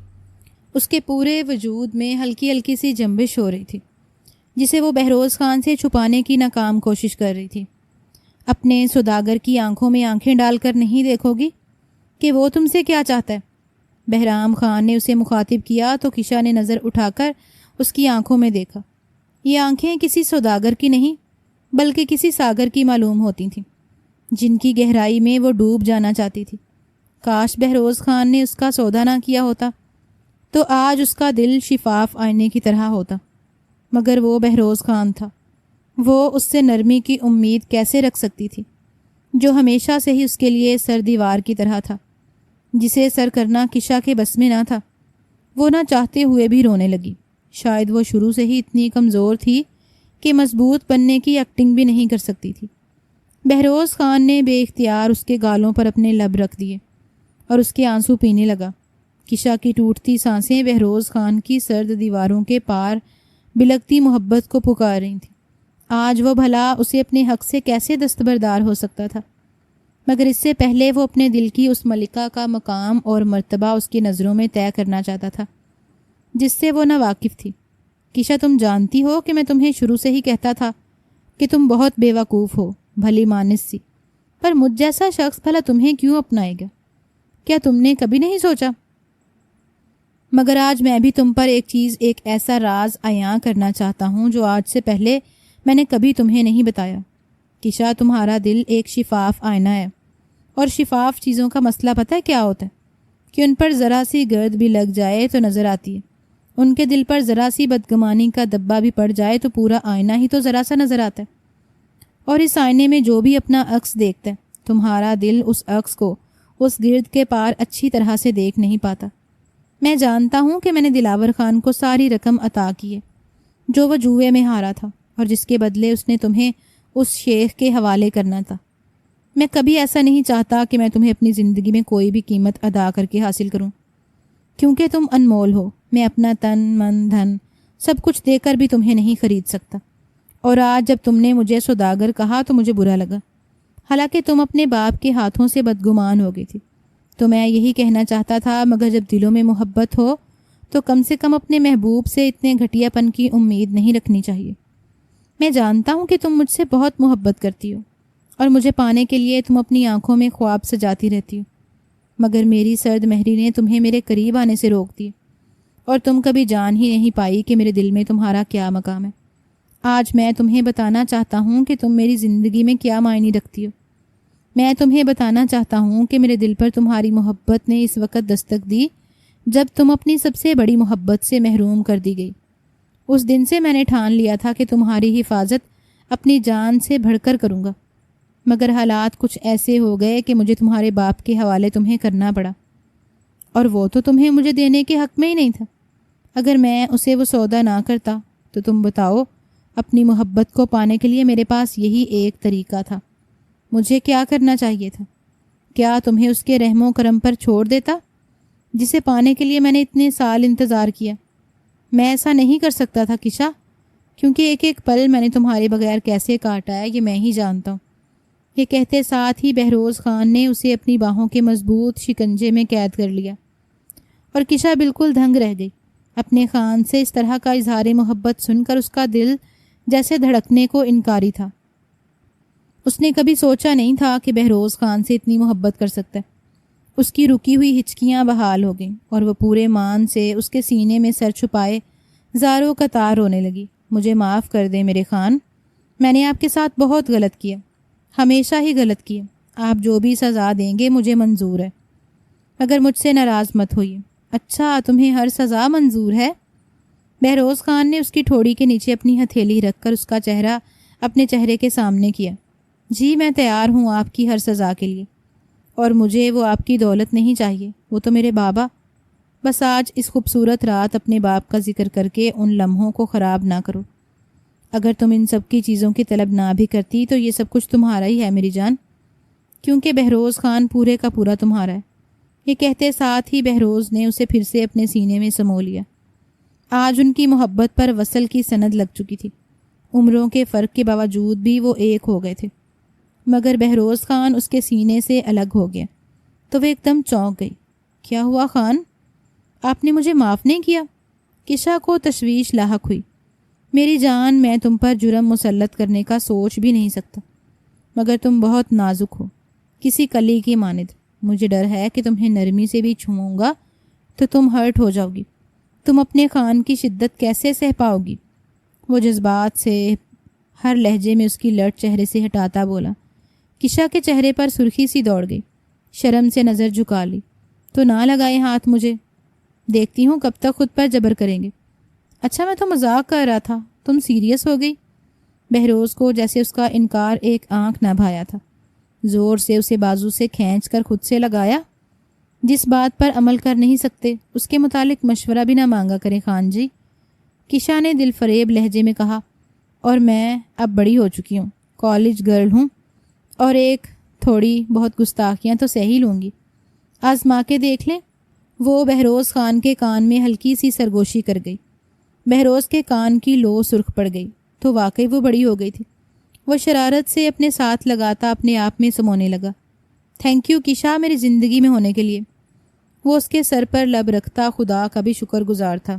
اس کے پورے وجود میں ہلکی ہلکی سی جنبش ہو رہی تھی، جسے وہ بہروز خان سے چھپانے کی ناکام کوشش کر رہی تھی۔ اپنے سوداگر کی آنکھوں میں آنکھیں ڈال کر نہیں دیکھو گی کہ وہ تم سے کیا چاہتا ہے؟ بہرام خان نے اسے مخاطب کیا تو کشا نے نظر اٹھا کر اس کی آنکھوں میں دیکھا۔ یہ آنکھیں کسی سوداگر کی نہیں بلکہ کسی ساگر کی معلوم ہوتی تھیں، جن کی گہرائی میں وہ ڈوب جانا چاہتی تھی۔ کاش بہروز خان نے اس کا سودا نہ کیا ہوتا تو آج اس کا دل شفاف آئینے کی طرح ہوتا، مگر وہ بہروز خان تھا۔ وہ اس سے نرمی کی امید کیسے رکھ سکتی تھی جو ہمیشہ سے ہی اس کے لیے سر دیوار کی طرح تھا، جسے سر کرنا کشا کے بس میں نہ تھا۔ وہ نہ چاہتے ہوئے بھی رونے لگی۔ شاید وہ شروع سے ہی اتنی کمزور تھی کہ مضبوط بننے کی ایکٹنگ بھی نہیں کر سکتی تھی۔ بہروز خان نے بے اختیار اس کے گالوں پر اپنے لب رکھ دیے اور اس کے آنسو پینے لگا۔ کشا کی ٹوٹتی سانسیں بہروز خان کی سرد دیواروں کے پار بلکتی محبت کو پکار رہی تھیں۔ آج وہ بھلا اسے اپنے حق سے کیسے دستبردار ہو سکتا تھا؟ مگر اس سے پہلے وہ اپنے دل کی اس ملکہ کا مقام اور مرتبہ اس کی نظروں میں طے کرنا چاہتا تھا، جس سے وہ نہ واقف تھی۔ کشا، تم جانتی ہو کہ میں تمہیں شروع سے ہی کہتا تھا کہ تم بہت بے وقوف ہو، بھلی مانس سی، پر مجھ جیسا شخص بھلا تمہیں کیوں اپنائے گا؟ کیا تم نے کبھی نہیں سوچا؟ مگر آج میں بھی تم پر ایک ایسا راز عیاں کرنا چاہتا ہوں جو آج سے پہلے میں نے کبھی تمہیں نہیں بتایا۔ کشا، تمہارا دل ایک شفاف آئینہ ہے، اور شفاف چیزوں کا مسئلہ پتہ ہے کیا ہوتا ہے؟ کہ ان پر ذرا سی گرد بھی لگ جائے تو نظر آتی ہے، ان کے دل پر ذرا سی بدگمانی کا دبا بھی پڑ جائے تو پورا آئینہ ہی تو ذرا سا نظر آتا ہے، اور اس آئینے میں جو بھی اپنا عکس دیکھتا ہے تمہارا دل اس عکس کو اس گرد کے پار اچھی طرح سے دیکھ نہیں پاتا۔ میں جانتا ہوں کہ میں نے دلاور خان کو ساری رقم عطا کی ہے جو وہ جوئے میں ہارا تھا، اور جس کے بدلے اس نے تمہیں اس شیخ کے حوالے کرنا تھا۔ میں کبھی ایسا نہیں چاہتا کہ میں تمہیں اپنی زندگی میں کوئی بھی قیمت ادا کر کے حاصل کروں، کیونکہ تم انمول ہو۔ میں اپنا تن من دھن سب کچھ دے کر بھی تمہیں نہیں خرید سکتا، اور آج جب تم نے مجھے سوداگر کہا تو مجھے برا لگا، حالانکہ تم اپنے باپ کے ہاتھوں سے بدگمان ہو گئی تھی۔ تو میں یہی کہنا چاہتا تھا، مگر جب دلوں میں محبت ہو تو کم سے کم اپنے محبوب سے اتنے گھٹیا پن کی امید نہیں رکھنی چاہیے۔ میں جانتا ہوں کہ تم مجھ سے بہت محبت کرتی ہو، اور مجھے پانے کے لیے تم اپنی آنکھوں میں خواب سجاتی رہتی ہو، مگر میری سرد مہری نے تمہیں میرے قریب آنے سے روک دی، اور تم کبھی جان ہی نہیں پائی کہ میرے دل میں تمہارا کیا مقام ہے۔ آج میں تمہیں بتانا چاہتا ہوں کہ تم میری زندگی میں کیا معنی رکھتی ہو۔ میں تمہیں بتانا چاہتا ہوں کہ میرے دل پر تمہاری محبت نے اس وقت دستک دی جب تم اپنی سب سے بڑی محبت سے محروم کر دی گئی۔ اس دن سے میں نے ٹھان لیا تھا کہ تمہاری حفاظت اپنی جان سے بڑھ کر کروں گا، مگر حالات کچھ ایسے ہو گئے کہ مجھے تمہارے باپ کے حوالے تمہیں کرنا پڑا، اور وہ تو تمہیں مجھے دینے کے حق میں ہی نہیں تھا۔ اگر میں اسے وہ سودا نہ کرتا تو تم بتاؤ، اپنی محبت کو پانے کے لیے میرے پاس یہی ایک طریقہ تھا۔ مجھے کیا کرنا چاہیے تھا؟ کیا تمہیں اس کے رحم و کرم پر چھوڑ دیتا جسے پانے کے لیے میں نے اتنے سال انتظار کیا؟ میں ایسا نہیں کر سکتا تھا کشا، کیونکہ ایک ایک پل میں نے تمہارے بغیر کیسے کاٹا ہے یہ میں ہی جانتا ہوں۔ یہ کہتے ساتھ ہی بہروز خان نے اسے اپنی باہوں کے مضبوط شکنجے میں قید کر لیا، اور کشا بالکل دھنگ رہ گئی۔ اپنے خان سے اس طرح کا اظہار محبت سن کر اس کا دل جیسے دھڑکنے کو انکاری تھا۔ اس نے کبھی سوچا نہیں تھا کہ بہروز خان سے اتنی محبت کر سکتا ہے۔ اس کی رکی ہوئی ہچکیاں بحال ہو گئیں، اور وہ پورے مان سے اس کے سینے میں سر چھپائے زاروں قطار رونے لگی۔ مجھے معاف کر دیں میرے خان، میں نے آپ کے ساتھ بہت غلط کیا، ہمیشہ ہی غلط کیا۔ آپ جو بھی سزا دیں گے مجھے منظور ہے، مگر مجھ سے ناراض مت ہوئیے۔ اچھا، تمہیں ہر سزا منظور ہے؟ بہروز خان نے اس کی ٹھوڑی کے نیچے اپنی ہتھیلی رکھ کر اس کا چہرہ اپنے چہرے کے سامنے کیا۔ جی، میں تیار ہوں آپ کی ہر سزا کے لیے، اور مجھے وہ آپ کی دولت نہیں چاہیے، وہ تو میرے بابا۔ بس آج اس خوبصورت رات اپنے باپ کا ذکر کر کے ان لمحوں کو خراب نہ کرو۔ اگر تم ان سب کی چیزوں کی طلب نہ بھی کرتی تو یہ سب کچھ تمہارا ہی ہے میری جان، کیونکہ بہروز خان پورے کا پورا تمہارا ہے۔ یہ کہتے ساتھ ہی بہروز نے اسے پھر سے اپنے سینے میں سمو لیا۔ آج ان کی محبت پر وصل کی سند لگ چکی تھی۔ عمروں کے فرق کے باوجود بھی وہ ایک ہو گئے تھے، مگر بہروز خان اس کے سینے سے الگ ہو گیا تو وہ ایک دم چونک گئی۔ کیا ہوا خان؟ آپ نے مجھے معاف نہیں کیا؟ کشا کو تشویش لاحق ہوئی۔ میری جان، میں تم پر جرم مسلط کرنے کا سوچ بھی نہیں سکتا، مگر تم بہت نازک ہو، کسی کلی کی مانند۔ مجھے ڈر ہے کہ تمہیں نرمی سے بھی چھوؤں گا تو تم ہرٹ ہو جاؤ گی۔ تم اپنے خان کی شدت کیسے سہ پاؤ گی؟ وہ جذبات سے ہر لہجے میں اس کی لٹ چہرے سے ہٹاتا بولا۔ کشا کے چہرے پر سرخی سی دوڑ گئی، شرم سے نظر جھکا لی۔ تو نہ لگائے ہاتھ مجھے، دیکھتی ہوں کب تک خود پر جبر کریں گے۔ اچھا، میں تو مذاق کر رہا تھا، تم سیریس ہو گئی؟ بہروز کو جیسے اس کا انکار ایک آنکھ نہ بھایا تھا۔ زور سے اسے بازو سے کھینچ کر خود سے لگایا۔ جس بات پر عمل کر نہیں سکتے اس کے متعلق مشورہ بھی نہ مانگا کریں خان جی، کشا نے دل فریب لہجے میں کہا۔ اور میں اب بڑی ہو چکی ہوں، کالج گرل ہوں، اور ایک تھوڑی بہت گستاخیاں تو سہ ہی لوں گی۔ آزما کے دیکھ لیں۔ وہ بہروز خان کے کان میں ہلکی سی سرگوشی کر گئی۔ بہروز کے کان کی لو سرخ پڑ گئی تو واقعی وہ بڑی ہو گئی تھی۔ وہ شرارت سے اپنے ساتھ لگاتا اپنے آپ میں سمونے لگا۔ تھینک یو کشا، میری زندگی میں ہونے کے لیے۔ وہ اس کے سر پر لب رکھتا خدا کا بھی شکر گزار تھا۔